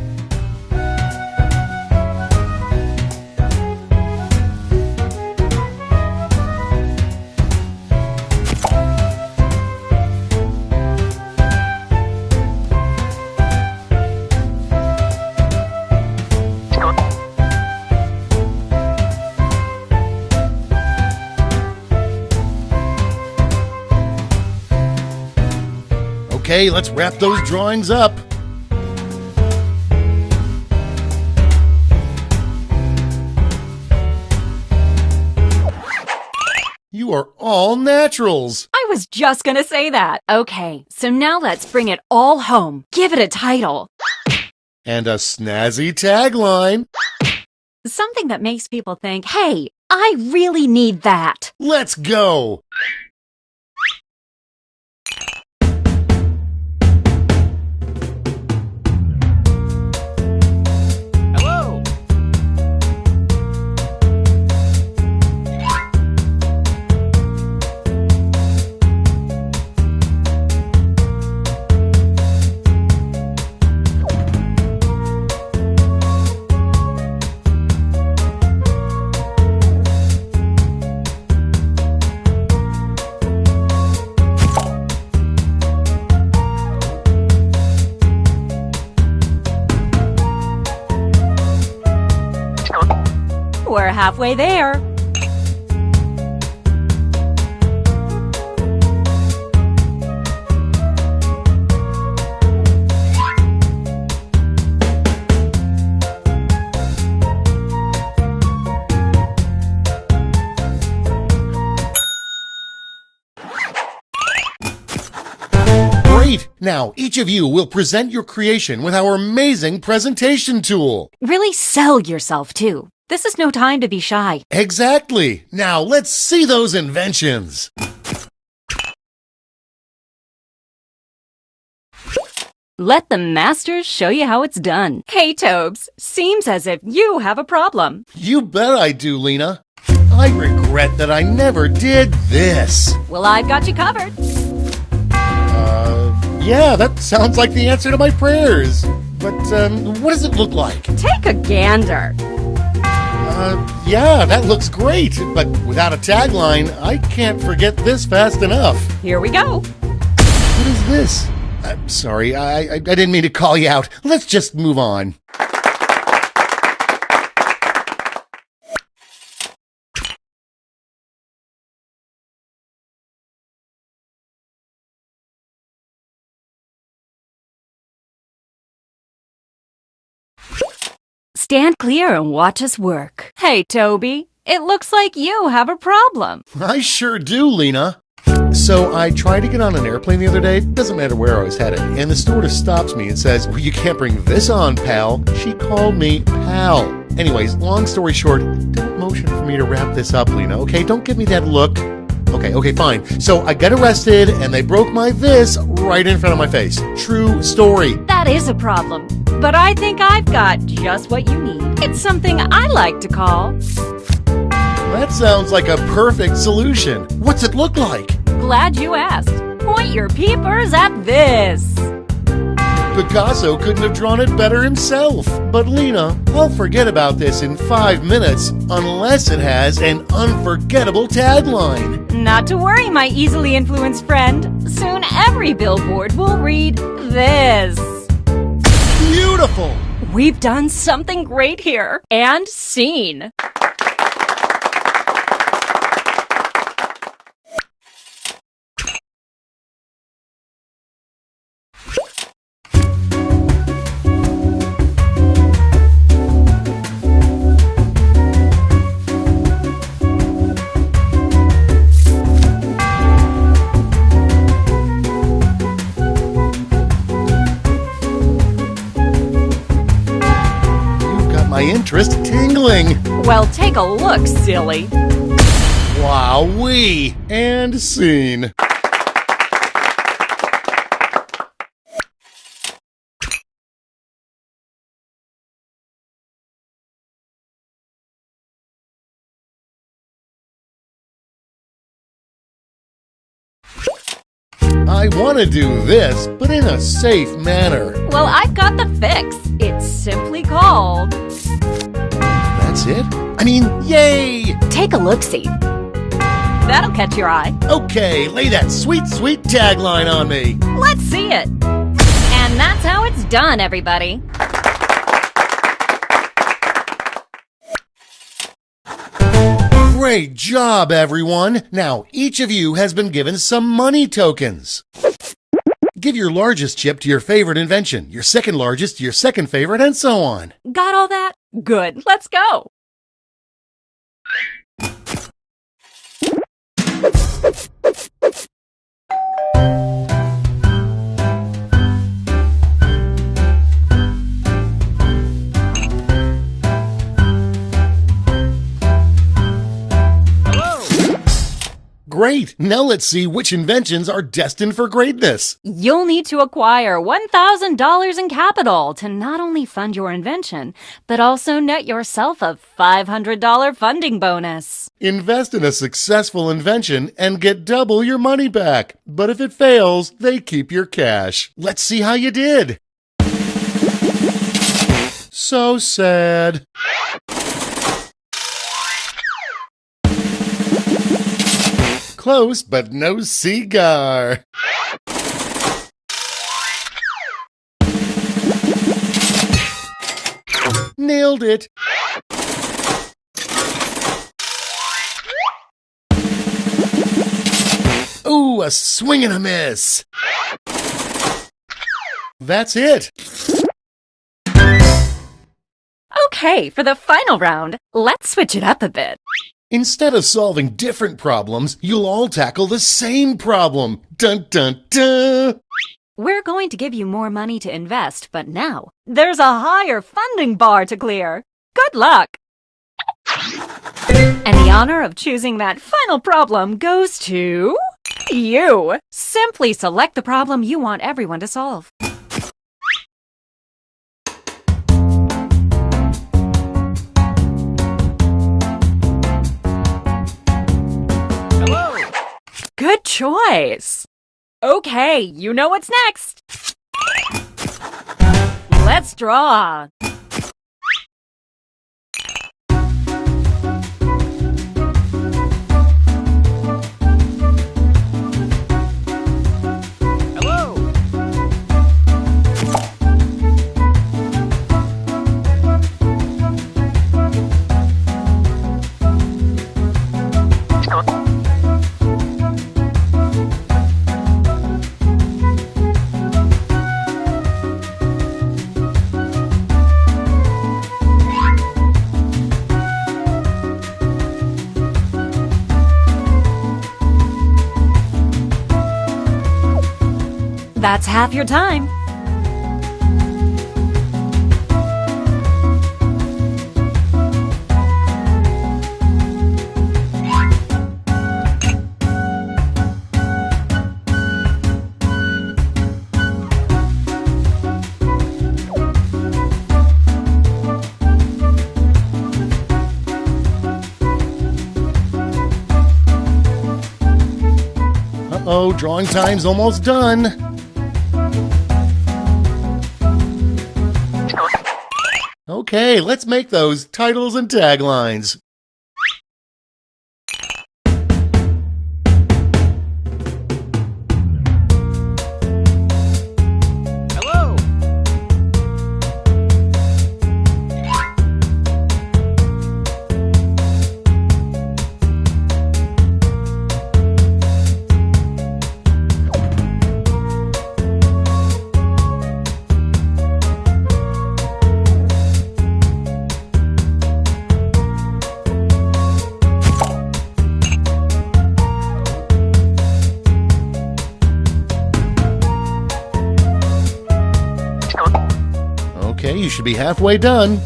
Okay, let's wrap those drawings up. You are all naturals. I was just gonna say that. Okay, so now let's bring it all home. Give it a title. And a snazzy tagline. Something that makes people think, hey, I really need that. Let's go. We're halfway there. Great! Now, each of you will present your creation with our amazing presentation tool. Really sell yourself, too. This is no time to be shy. Exactly. Now, let's see those inventions. Let the masters show you how it's done. Hey, Tobes, seems as if you have a problem. You bet I do, Lena. I regret that I never did this. Well, I've got you covered. Yeah, that sounds like the answer to my prayers. But, what does it look like? Take a gander. Yeah, that looks great. But without a tagline, I can't forget this fast enough. Here we go. What is this? I'm sorry, I didn't mean to call you out. Let's just move on. Stand clear and watch us work. Hey, Toby, it looks like you have a problem. I sure do, Lena. So I tried to get on an airplane the other day, doesn't matter where I was headed, and the stewardess stops me and says, well, you can't bring this on, pal. She called me pal. Anyways, long story short, don't motion for me to wrap this up, Lena, okay? Don't give me that look. Okay, fine. So I got arrested and they broke my this right in front of my face. True story. That is a problem, but I think I've got just what you need. It's something I like to call That sounds like a perfect solution. What's it look like? Glad you asked. Point your peepers at this. Picasso couldn't have drawn it better himself. But Lena, I'll forget about this in 5 minutes unless it has an unforgettable tagline. Not to worry, my easily influenced friend. Soon every billboard will read this. Beautiful! We've done something great here. And seen. My interest tingling. Well, take a look, silly. Wowee! And scene. I want to do this, but in a safe manner. Well, I've got the fix. It's simply called... That's it? I mean, yay! Take a look-see. That'll catch your eye. Okay, lay that sweet, sweet tagline on me. Let's see it. And that's how it's done, everybody. Great job, everyone! Now, each of you has been given some money tokens. Give your largest chip to your favorite invention, your second largest to your second favorite, and so on. Got all that? Good. Let's go. Great! Now let's see which inventions are destined for greatness. You'll need to acquire $1,000 in capital to not only fund your invention, but also net yourself a $500 funding bonus. Invest in a successful invention and get double your money back. But if it fails, they keep your cash. Let's see how you did. So sad. Close, but no cigar. Nailed it. Ooh, a swing and a miss. That's it. Okay, for the final round, let's switch it up a bit. Instead of solving different problems, you'll all tackle the same problem. Dun dun dun! We're going to give you more money to invest, but now there's a higher funding bar to clear. Good luck! And the honor of choosing that final problem goes to... you! Simply select the problem you want everyone to solve. Good choice. Okay, you know what's next. Let's draw. That's half your time. Uh-oh, drawing time's almost done. Okay, let's make those titles and taglines. Hello. Okay, you should be halfway done.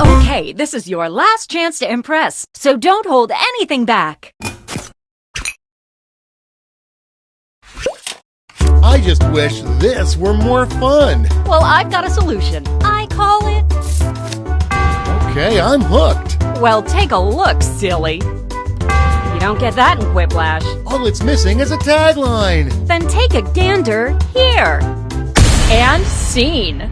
Okay, this is your last chance to impress, so don't hold anything back. I just wish this were more fun. Well, I've got a solution. I call it... Okay, I'm hooked. Well, take a look, silly. You don't get that in Quiplash. All it's missing is a tagline. Then take a gander here. And scene.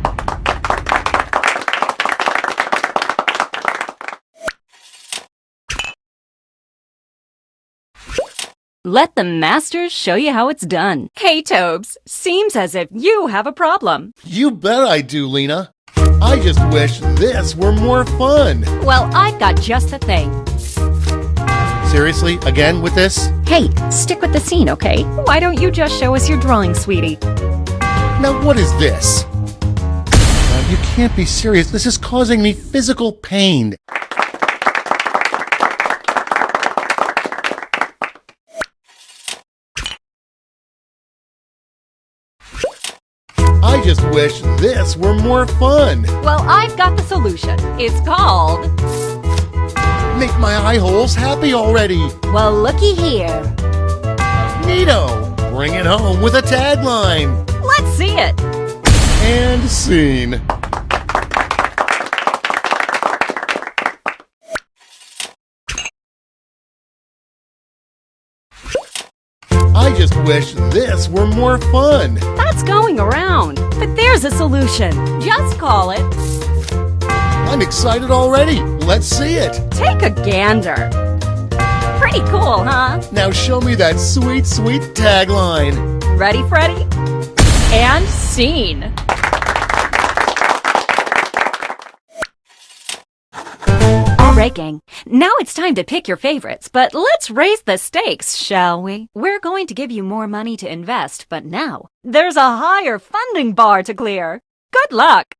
Let the masters show you how it's done. Hey, Tobes, seems as if you have a problem. You bet I do, Lena. I just wish this were more fun. Well, I've got just the thing. Seriously, again with this? Hey, stick with the scene, okay? Why don't you just show us your drawing, sweetie? Now what is this? Now, you can't be serious. This is causing me physical pain. I just wish this were more fun. Well, I've got the solution. It's called... Make my eye holes happy already. Well, looky here. Neato. Bring it home with a tagline. Let's see it. And scene. I just wish this were more fun. That's going around. But there's a solution. Just call it... I'm excited already. Let's see it. Take a gander. Pretty cool, huh? Now show me that sweet, sweet tagline. Ready, Freddy? And scene. All right, gang. Now it's time to pick your favorites, but let's raise the stakes, shall we? We're going to give you more money to invest, but now there's a higher funding bar to clear. Good luck!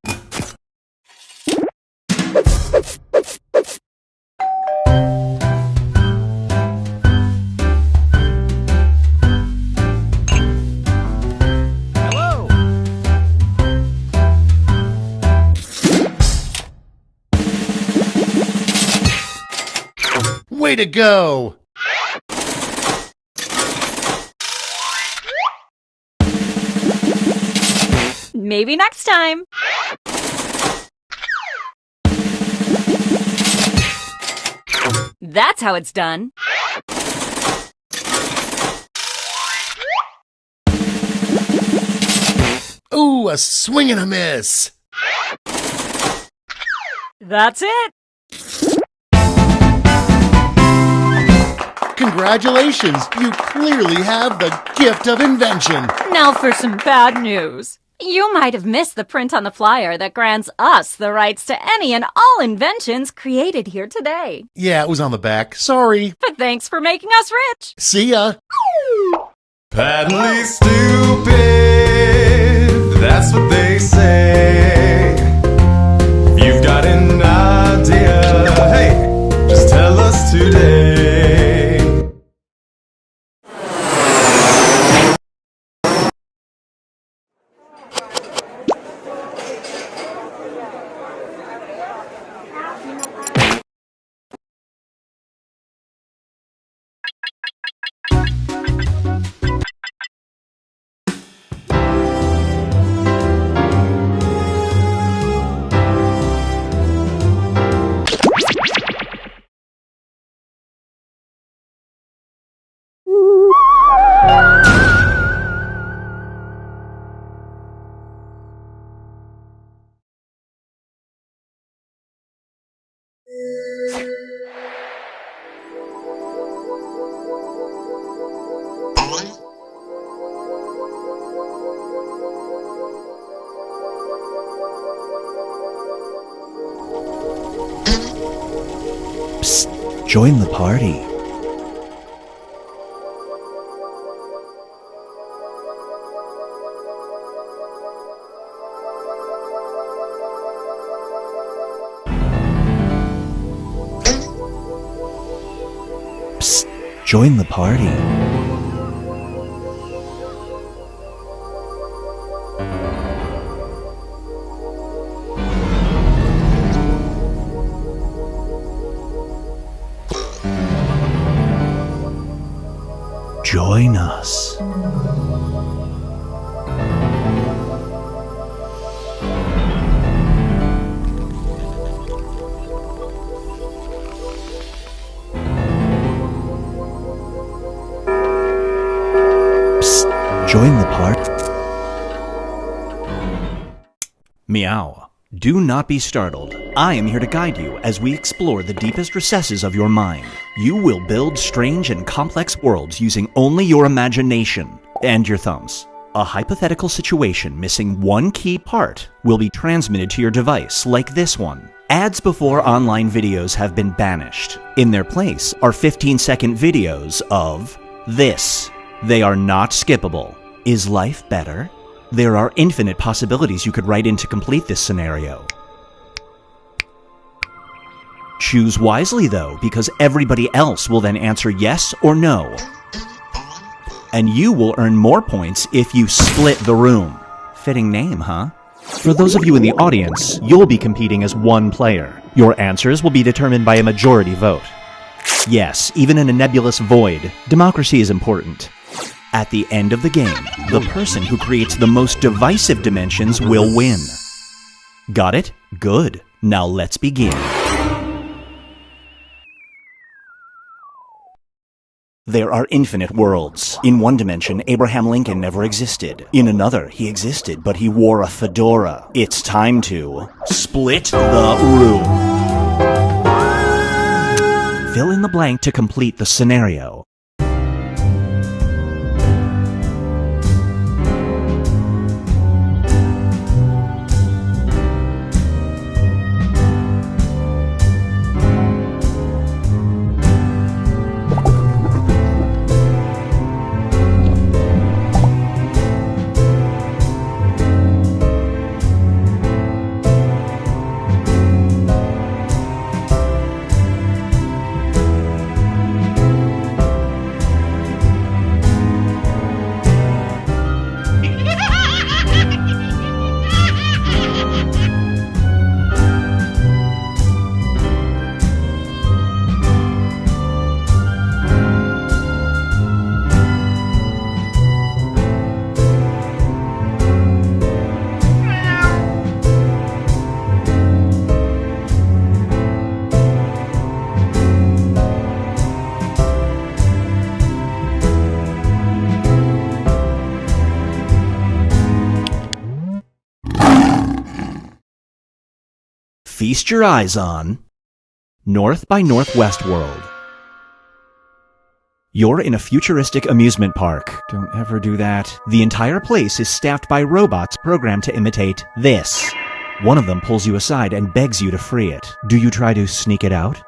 Hello. Way to go! Maybe next time. That's how it's done. Ooh, a swing and a miss. That's it. Congratulations, you clearly have the gift of invention. Now for some bad news. You might have missed the print on the flyer that grants us the rights to any and all inventions created here today. Yeah, it was on the back. Sorry. But thanks for making us rich. See ya. Patently stupid, that's what they say. If you've got an idea, hey, just tell us today. Psst, join the party. Psst, join the party. Join us. Psst, join the party. Meow. Do not be startled. I am here to guide you as we explore the deepest recesses of your mind. You will build strange and complex worlds using only your imagination and your thumbs. A hypothetical situation missing one key part will be transmitted to your device, like this one. Ads before online videos have been banished. In their place are 15-second videos of this. They are not skippable. Is life better? There are infinite possibilities you could write in to complete this scenario. Choose wisely, though, because everybody else will then answer yes or no. And you will earn more points if you split the room. Fitting name, huh? For those of you in the audience, you'll be competing as one player. Your answers will be determined by a majority vote. Yes, even in a nebulous void, democracy is important. At the end of the game, the person who creates the most divisive dimensions will win. Got it? Good. Now let's begin. There are infinite worlds. In one dimension, Abraham Lincoln never existed. In another, he existed, but he wore a fedora. It's time to split the room. Fill in the blank to complete the scenario. Feast your eyes on North by Northwest World. You're in a futuristic amusement park. Don't ever do that. The entire place is staffed by robots programmed to imitate this. One of them pulls you aside and begs you to free it. Do you try to sneak it out?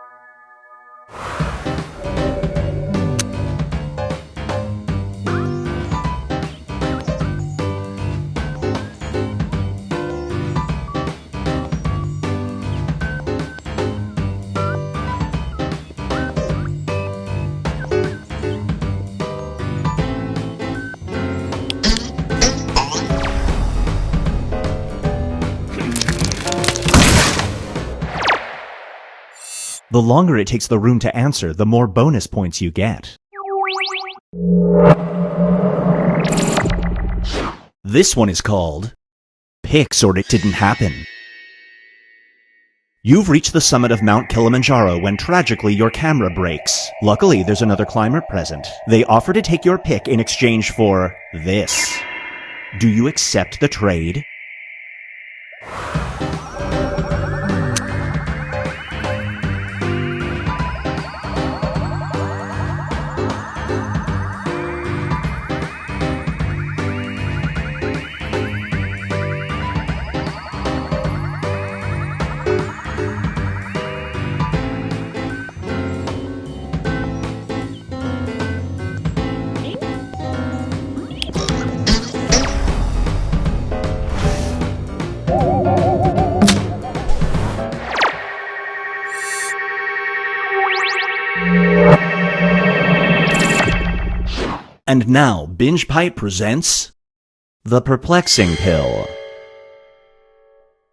The longer it takes the room to answer, the more bonus points you get. This one is called Pix or It Didn't Happen. You've reached the summit of Mount Kilimanjaro when tragically your camera breaks. Luckily, there's another climber present. They offer to take your pic in exchange for this. Do you accept the trade? And now, Binge Pipe presents The Perplexing Pill.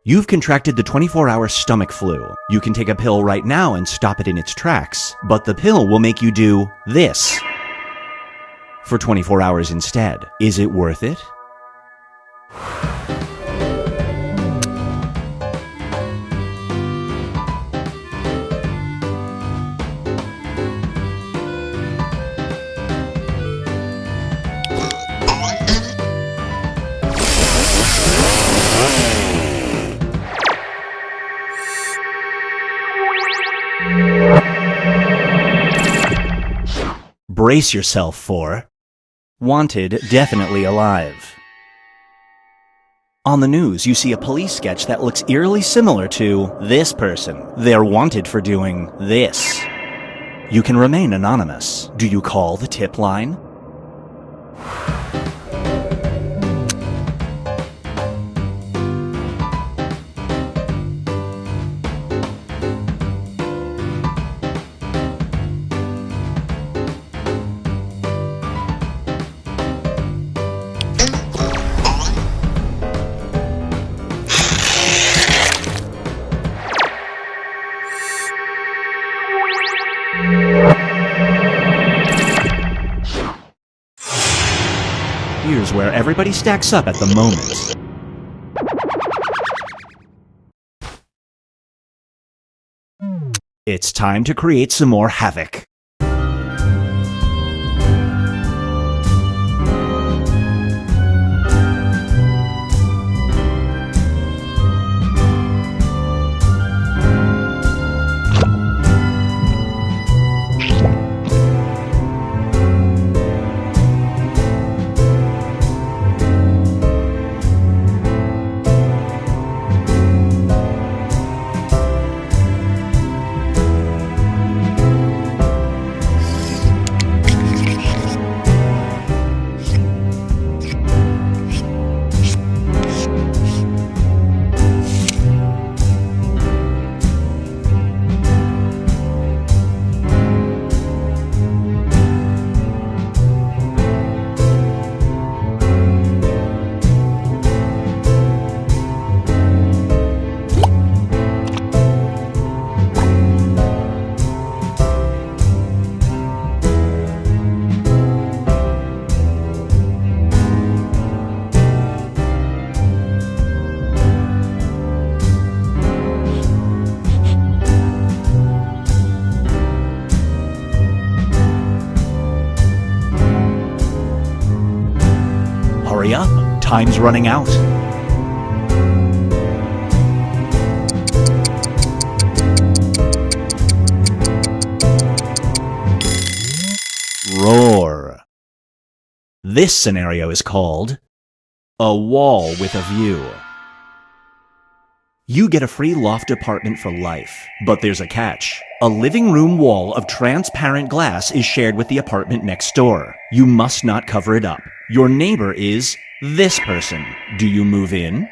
You've contracted the 24-hour stomach flu. You can take a pill right now and stop it in its tracks, but the pill will make you do this for 24 hours instead. Is it worth it? Brace yourself for Wanted, Definitely Alive. On the news, you see a police sketch that looks eerily similar to this person. They're wanted for doing this. You can remain anonymous. Do you call the tip line? Here's where everybody stacks up at the moment. It's time to create some more havoc. Hurry up, time's running out. Roar. This scenario is called A Wall with a View. You get a free loft apartment for life, but there's a catch. A living room wall of transparent glass is shared with the apartment next door. You must not cover it up. Your neighbor is this person. Do you move in?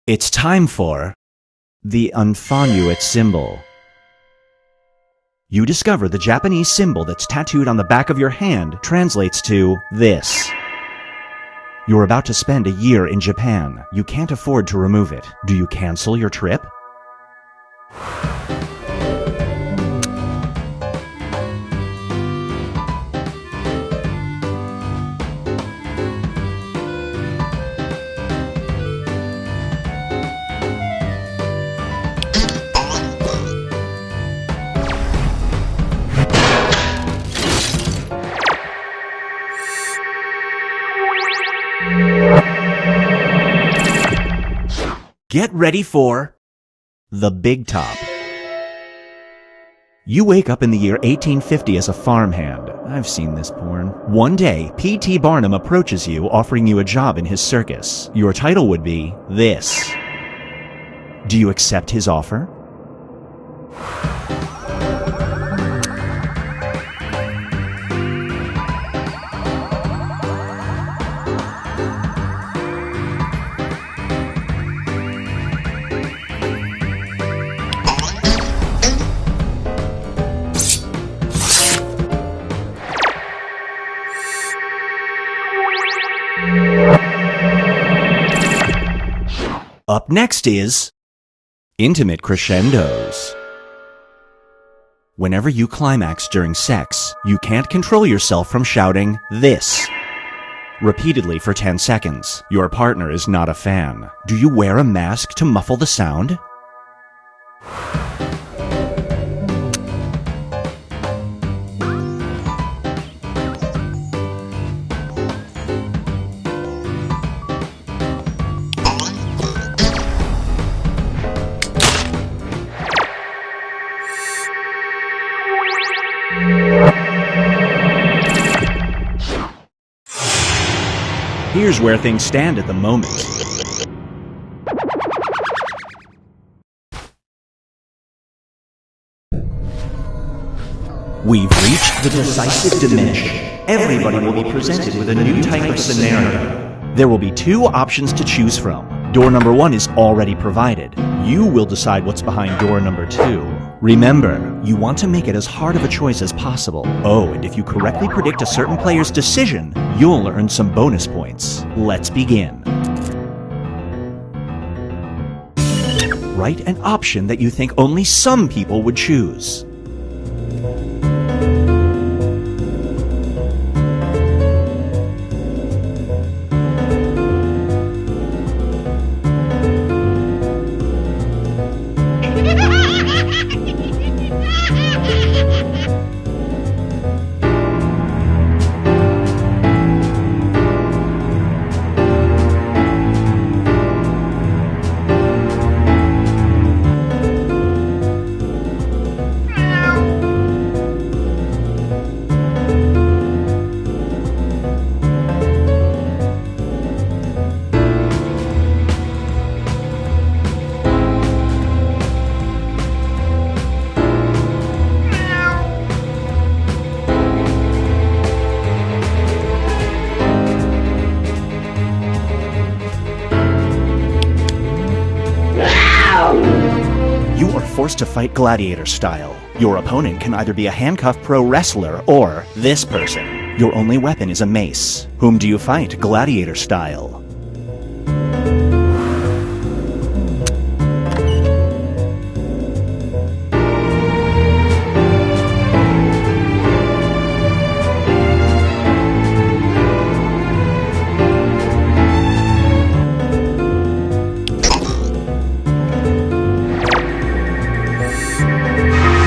It's time for the Unfanuit symbol. You discover the Japanese symbol that's tattooed on the back of your hand translates to this. You're about to spend a year in Japan. You can't afford to remove it. Do you cancel your trip? Get ready for the big top. You wake up in the year 1850 as a farmhand. I've seen this porn. One day, P.T. Barnum approaches you, offering you a job in his circus. Your title would be this. Do you accept his offer? Up next is intimate crescendos. Whenever you climax during sex, you can't control yourself from shouting this repeatedly for 10 seconds. Your partner is not a fan. Do you wear a mask to muffle the sound? Here's where things stand at the moment. We've reached the decisive dimension. Everybody will be presented with a new type of scenario. There will be 2 options to choose from. Door number 1 is already provided. You will decide what's behind door number 2. Remember, you want to make it as hard of a choice as possible. Oh, and if you correctly predict a certain player's decision, you'll earn some bonus points. Let's begin. Write an option that you think only some people would choose. Forced to fight gladiator style. Your opponent can either be a handcuffed pro wrestler or this person. Your only weapon is a mace. Whom do you fight gladiator style?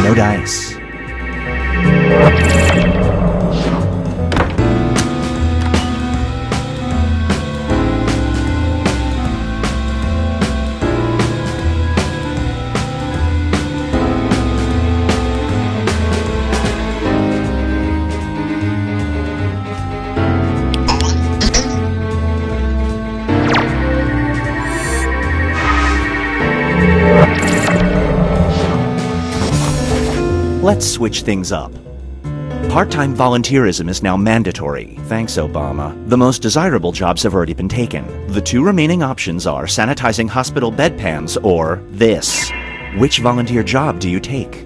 No dice. Let's switch things up. Part-time volunteerism is now mandatory. Thanks, Obama. The most desirable jobs have already been taken. The 2 remaining options are sanitizing hospital bedpans or this. Which volunteer job do you take?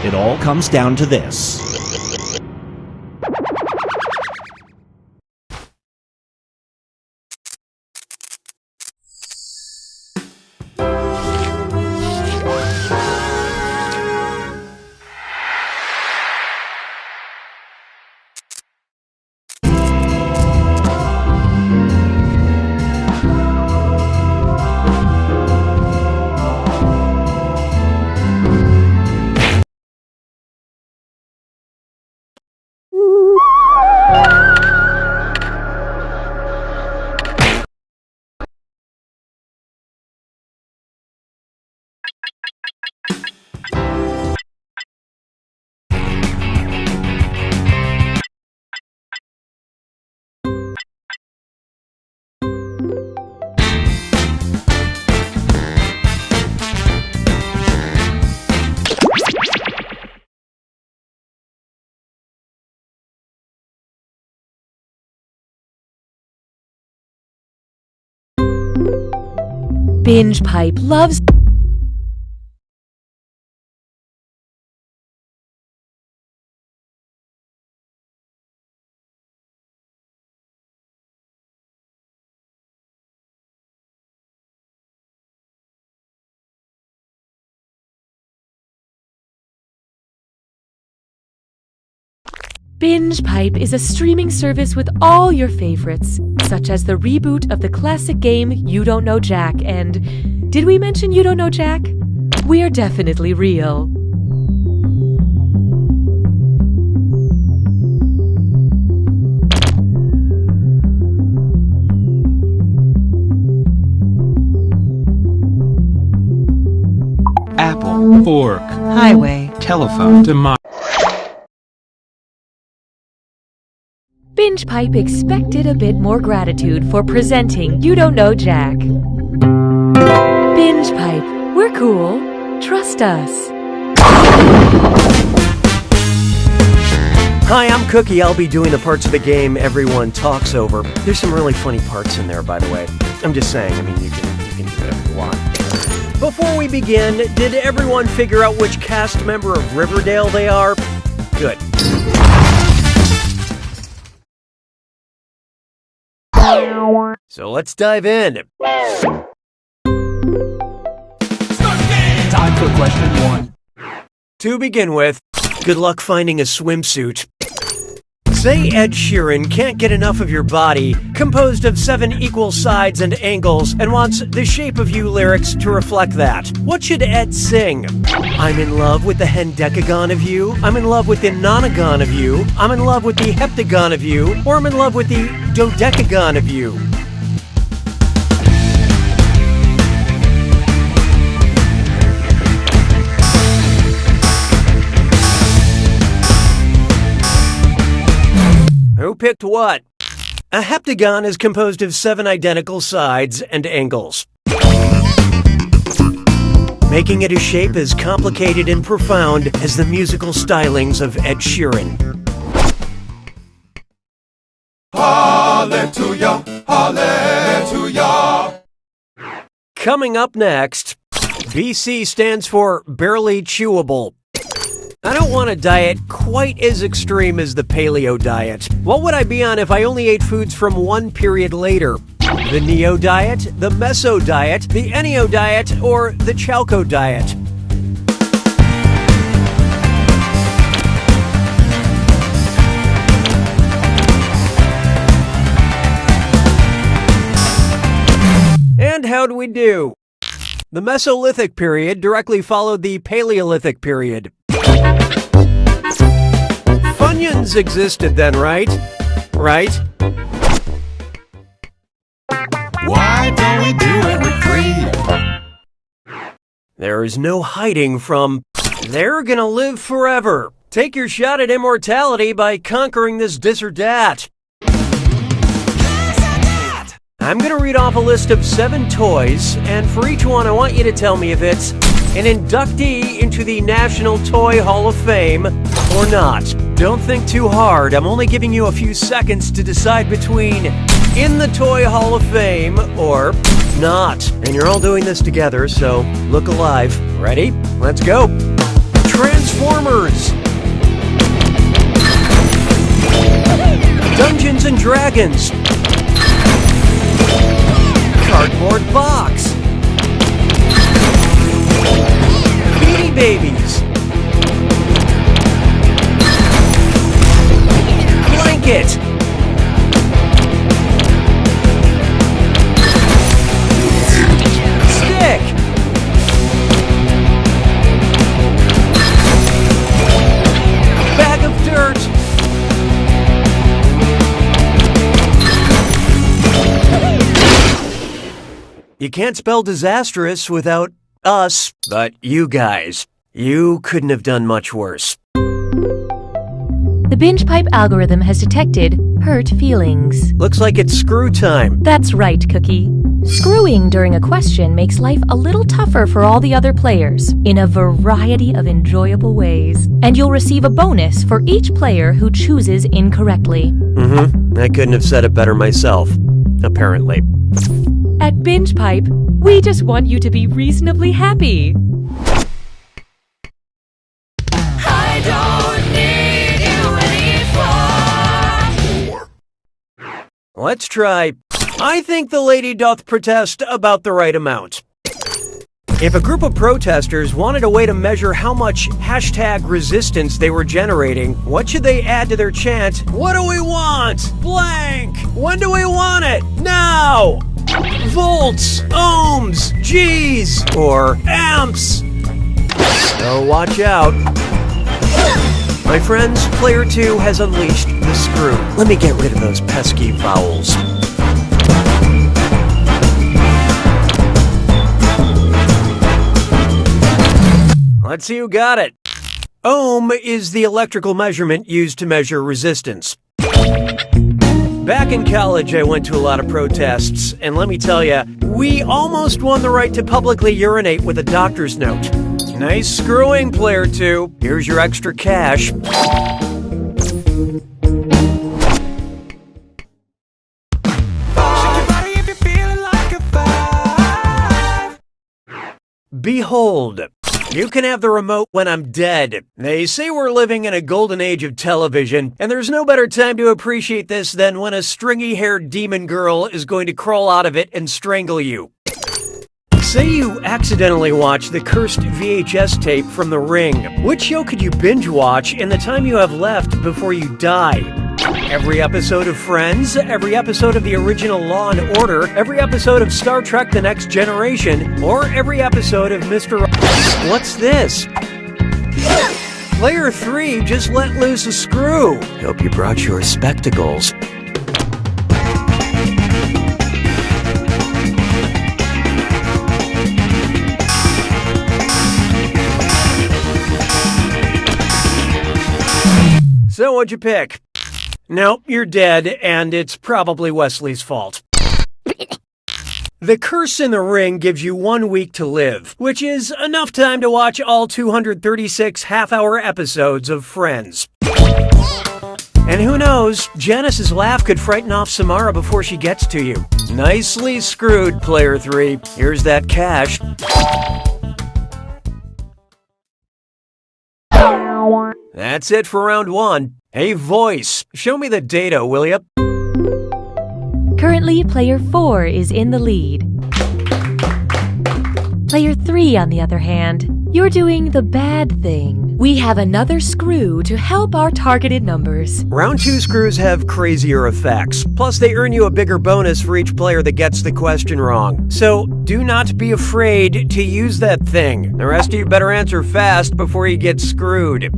It all comes down to this. Binge Pipe loves... Binge Pipe is a streaming service with all your favorites, such as the reboot of the classic game You Don't Know Jack and... Did we mention You Don't Know Jack? We are definitely real. Apple, fork, Highway, telephone, democracy. Binge Pipe expected a bit more gratitude for presenting You Don't Know Jack. Binge Pipe, we're cool. Trust us. Hi, I'm Cookie. I'll be doing the parts of the game everyone talks over. There's some really funny parts in there, by the way. I'm just saying, I mean, you can do whatever you want. Before we begin, did everyone figure out which cast member of Riverdale they are? Good. So let's dive in. Time for question 1. To begin with, good luck finding a swimsuit. Say Ed Sheeran can't get enough of your body, composed of 7 equal sides and angles, and wants the Shape of You lyrics to reflect that. What should Ed sing? I'm in love with the hendecagon of you, I'm in love with the nonagon of you, I'm in love with the heptagon of you, or I'm in love with the dodecagon of you. Who picked what? A heptagon is composed of 7 identical sides and angles, making it a shape as complicated and profound as the musical stylings of Ed Sheeran. Hallelujah, hallelujah. Coming up next, BC stands for barely chewable. I don't want a diet quite as extreme as the paleo diet. What would I be on if I only ate foods from one period later? The Neo diet, the Meso diet, the Ennio diet, or the Chalco diet? And how do we do? The Mesolithic period directly followed the Paleolithic period. Funyuns existed then, right? Right? Why don't we do it with greed? There is no hiding from they're gonna live forever. Take your shot at immortality by conquering this or that. I'm gonna read off a list of 7 toys, and for each one I want you to tell me if it's an inductee into the National Toy Hall of Fame or not. Don't think too hard. I'm only giving you a few seconds to decide between in the Toy Hall of Fame or not. And you're all doing this together, so look alive. Ready? Let's go. Transformers. dragons. Cardboard box. Beanie Babies. Blanket. Stick. Bag of dirt. You can't spell disastrous without us, but you guys. You couldn't have done much worse. The binge pipe algorithm has detected hurt feelings. Looks like it's screw time. That's right, Cookie. Screwing during a question makes life a little tougher for all the other players in a variety of enjoyable ways. And you'll receive a bonus for each player who chooses incorrectly. I couldn't have said it better myself, apparently. At Binge Pipe, we just want you to be reasonably happy. I don't need you anymore. Let's try. I think the lady doth protest about the right amount. If a group of protesters wanted a way to measure how much hashtag resistance they were generating, what should they add to their chant? What do we want? Blank! When do we want it? Now! Volts, ohms, Gs, or amps. So watch out. My friends, Player 2 has unleashed the screw. Let me get rid of those pesky vowels. Let's see who got it. Ohm is the electrical measurement used to measure resistance. Back in college, I went to a lot of protests, and let me tell you, we almost won the right to publicly urinate with a doctor's note. Nice screwing, Player 2. Here's your extra cash. Behold, you can have the remote when I'm dead. They say we're living in a golden age of television, and there's no better time to appreciate this than when a stringy-haired demon girl is going to crawl out of it and strangle you. Say you accidentally watch the cursed VHS tape from The Ring. Which show could you binge watch in the time you have left before you die? Every episode of Friends, every episode of the original Law and Order, every episode of Star Trek The Next Generation, or every episode of Mr. What's this? Player 3 just let loose a screw. Hope you brought your spectacles. So what'd you pick? Nope, you're dead, and it's probably Wesley's fault. The Curse in the Ring gives you 1 week to live, which is enough time to watch all 236 half-hour episodes of Friends. And who knows, Janice's laugh could frighten off Samara before she gets to you. Nicely screwed, Player 3. Here's that cash. That's it for round 1. Hey, voice, show me the data, will ya? Currently, Player 4 is in the lead. Player 3, on the other hand, you're doing the bad thing. We have another screw to help our targeted numbers. Round 2 screws have crazier effects. Plus, they earn you a bigger bonus for each player that gets the question wrong. So, do not be afraid to use that thing. The rest of you better answer fast before you get screwed.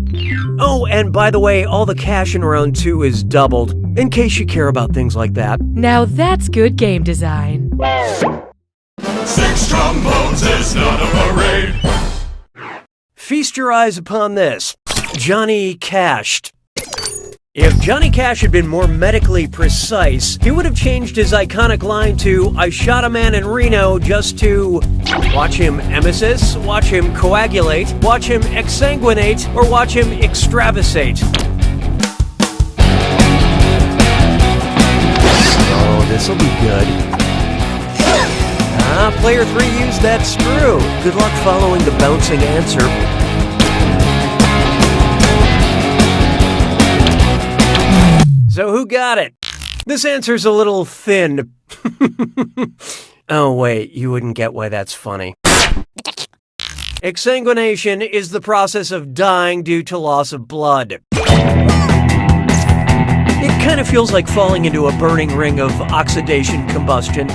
Oh, and by the way, all the cash in round 2 is doubled, in case you care about things like that. Now that's good game design. 6 trombones is not a parade. Feast your eyes upon this. Johnny Cashed. If Johnny Cash had been more medically precise, he would have changed his iconic line to, "I shot a man in Reno," just to watch him emesis, watch him coagulate, watch him exsanguinate, or watch him extravasate. Oh, this'll be good. Player 3 used that screw. Good luck following the bouncing answer. So who got it? This answer's a little thin. Oh, wait, you wouldn't get why that's funny. Exsanguination is the process of dying due to loss of blood. It kind of feels like falling into a burning ring of oxidation combustion.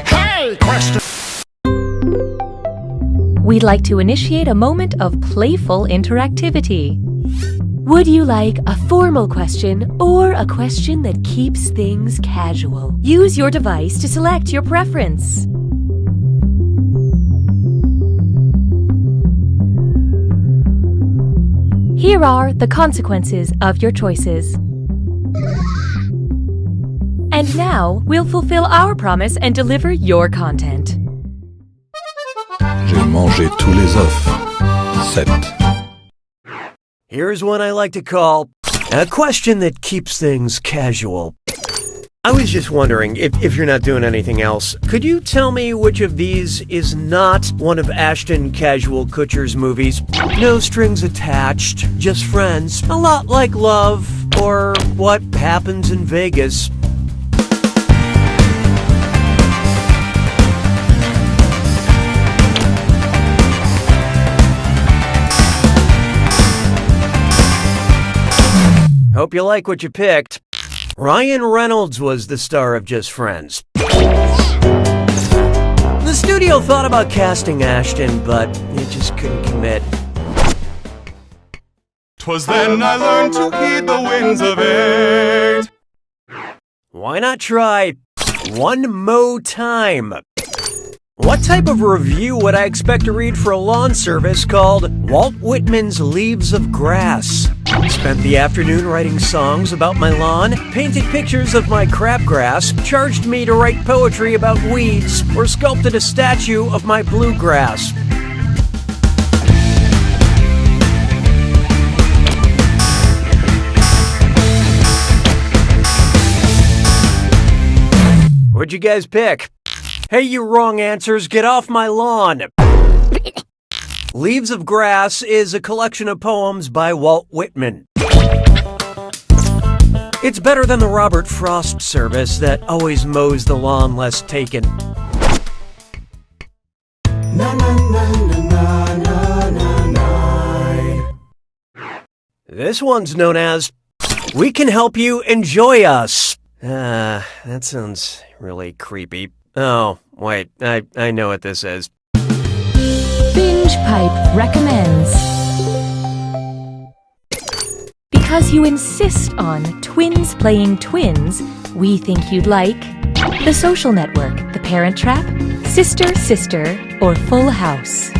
Hey, question. We'd like to initiate a moment of playful interactivity. Would you like a formal question or a question that keeps things casual? Use your device to select your preference. Here are the consequences of your choices. And now, we'll fulfill our promise and deliver your content. J'ai mangé tous les œufs. 7. Here's one I like to call a question that keeps things casual. I was just wondering, if you're not doing anything else, could you tell me which of these is not one of Ashton Casual Kutcher's movies? No strings attached, just friends, a lot like Love, or What Happens in Vegas. Hope you like what you picked. Ryan Reynolds was the star of Just Friends. The studio thought about casting Ashton, but it just couldn't commit. 'Twas then I learned to heed the winds of age. Why not try one more time? What type of review would I expect to read for a lawn service called Walt Whitman's Leaves of Grass? Spent the afternoon writing songs about my lawn, painted pictures of my crabgrass, charged me to write poetry about weeds, or sculpted a statue of my bluegrass. What'd you guys pick? Hey, you wrong answers, get off my lawn! Leaves of Grass is a collection of poems by Walt Whitman. It's better than the Robert Frost service that always mows the lawn less taken. Na na na na na na na. This one's known as We Can Help You Enjoy Us. That sounds really creepy. Oh, wait, I know what this is. Binge Pipe recommends. Because you insist on twins playing twins, we think you'd like The Social Network, The Parent Trap, Sister, Sister, or Full House.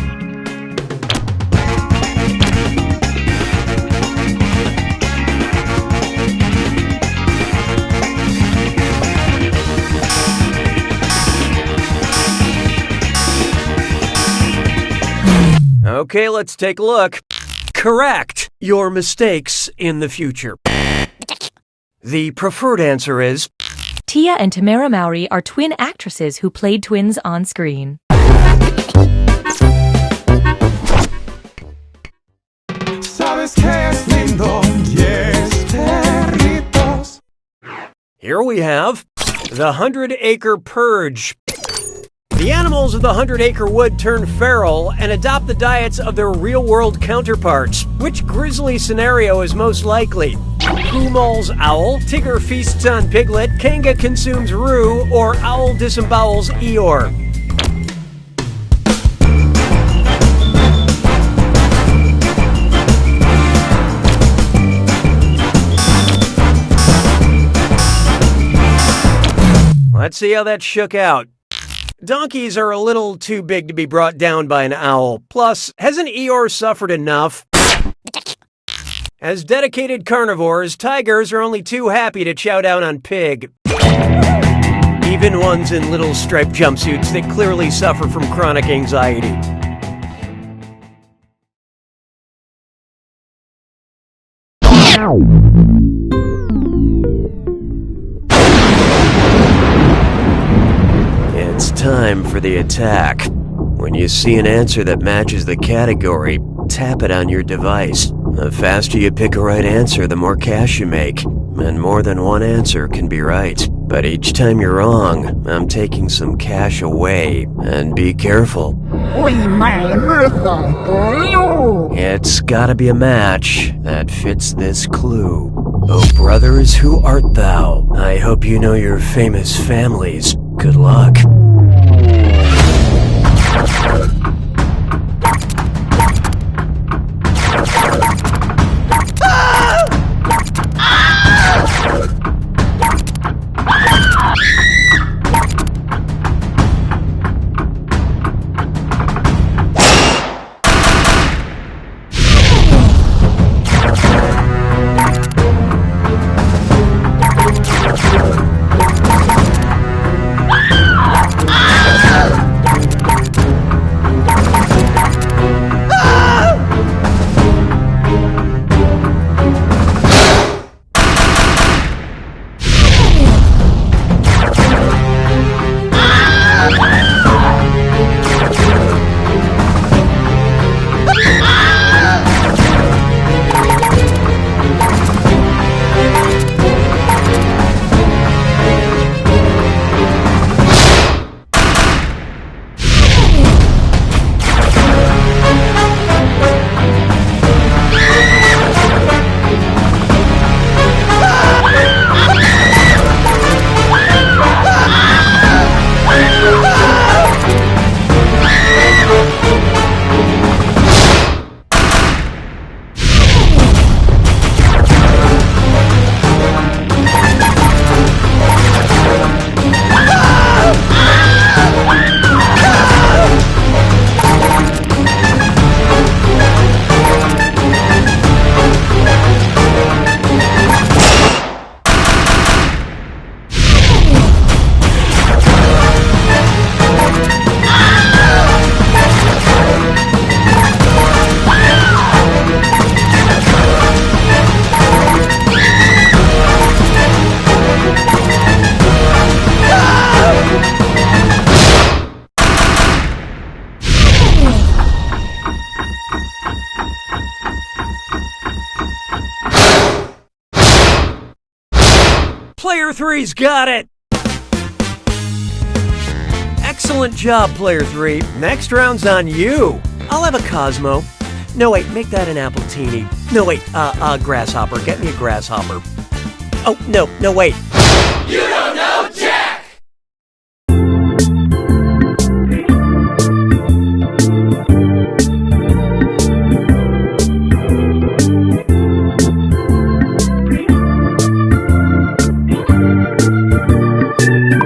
Okay, let's take a look. Correct your mistakes in the future. The preferred answer is Tia and Tamara Mowry are twin actresses who played twins on screen. Sabes que es lindo, yes, perritos. Here we have the 100-Acre Purge. The animals of the 100-acre wood turn feral and adopt the diets of their real-world counterparts. Which grisly scenario is most likely? Pooh mauls owl, Tigger feasts on piglet, Kanga consumes Roo, or owl disembowels Eeyore? Let's see how that shook out. Donkeys are a little too big to be brought down by an owl. Plus, hasn't Eeyore suffered enough? As dedicated carnivores, tigers are only too happy to chow down on pig. Even ones in little striped jumpsuits that clearly suffer from chronic anxiety. It's time for the attack. When you see an answer that matches the category, tap it on your device. The faster you pick a right answer, the more cash you make. And more than one answer can be right. But each time you're wrong, I'm taking some cash away. And be careful. It's gotta be a match that fits this clue. Oh, brothers, who art thou? I hope you know your famous families. Good luck. Player 3's got it! Excellent job, Player 3. Next round's on you. I'll have a Cosmo. No, wait, make that an Appletini. No, wait, Grasshopper. Get me a Grasshopper. Oh, no, wait. You don't know Jack!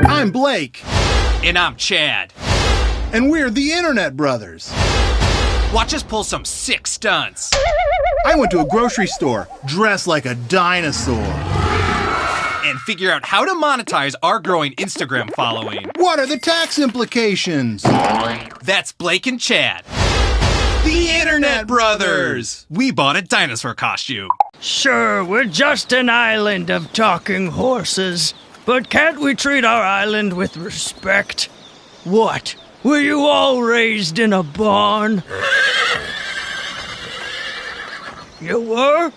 I'm Blake. And I'm Chad. And we're the Internet Brothers. Watch us pull some sick stunts. I went to a grocery store dressed like a dinosaur. And figure out how to monetize our growing Instagram following. What are the tax implications? That's Blake and Chad. The Internet Brothers! We bought a dinosaur costume. Sure, we're just an island of talking horses. But can't we treat our island with respect? What? Were you all raised in a barn? You were?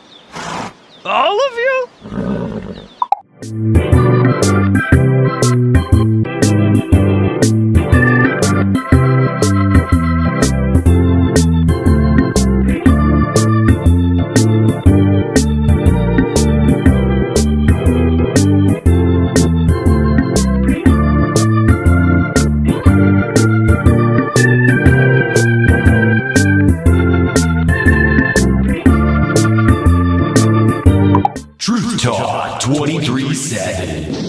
All of you? Truth Talk 23/7.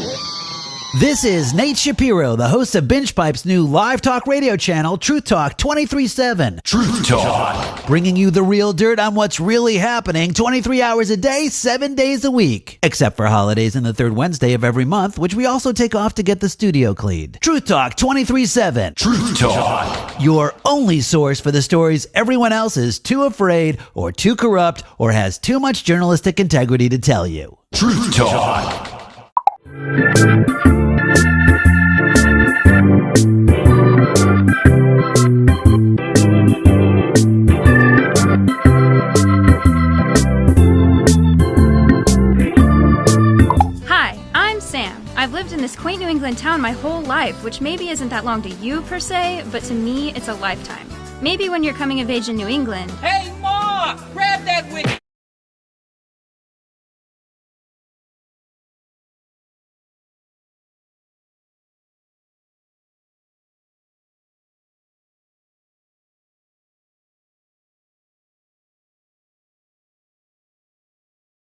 This is Nate Shapiro, the host of Binge Pipe's new live talk radio channel, Truth Talk 23/7. Truth Talk. Bringing you the real dirt on what's really happening 23 hours a day, 7 days a week. Except for holidays and the third Wednesday of every month, which we also take off to get the studio cleaned. Truth Talk 23/7. Truth Talk. Your only source for the stories everyone else is too afraid or too corrupt or has too much journalistic integrity to tell you. Truth Talk. England town my whole life, which maybe isn't that long to you per se, but to me, it's a lifetime. Maybe when you're coming of age in New England. Hey, Ma! Grab that wig!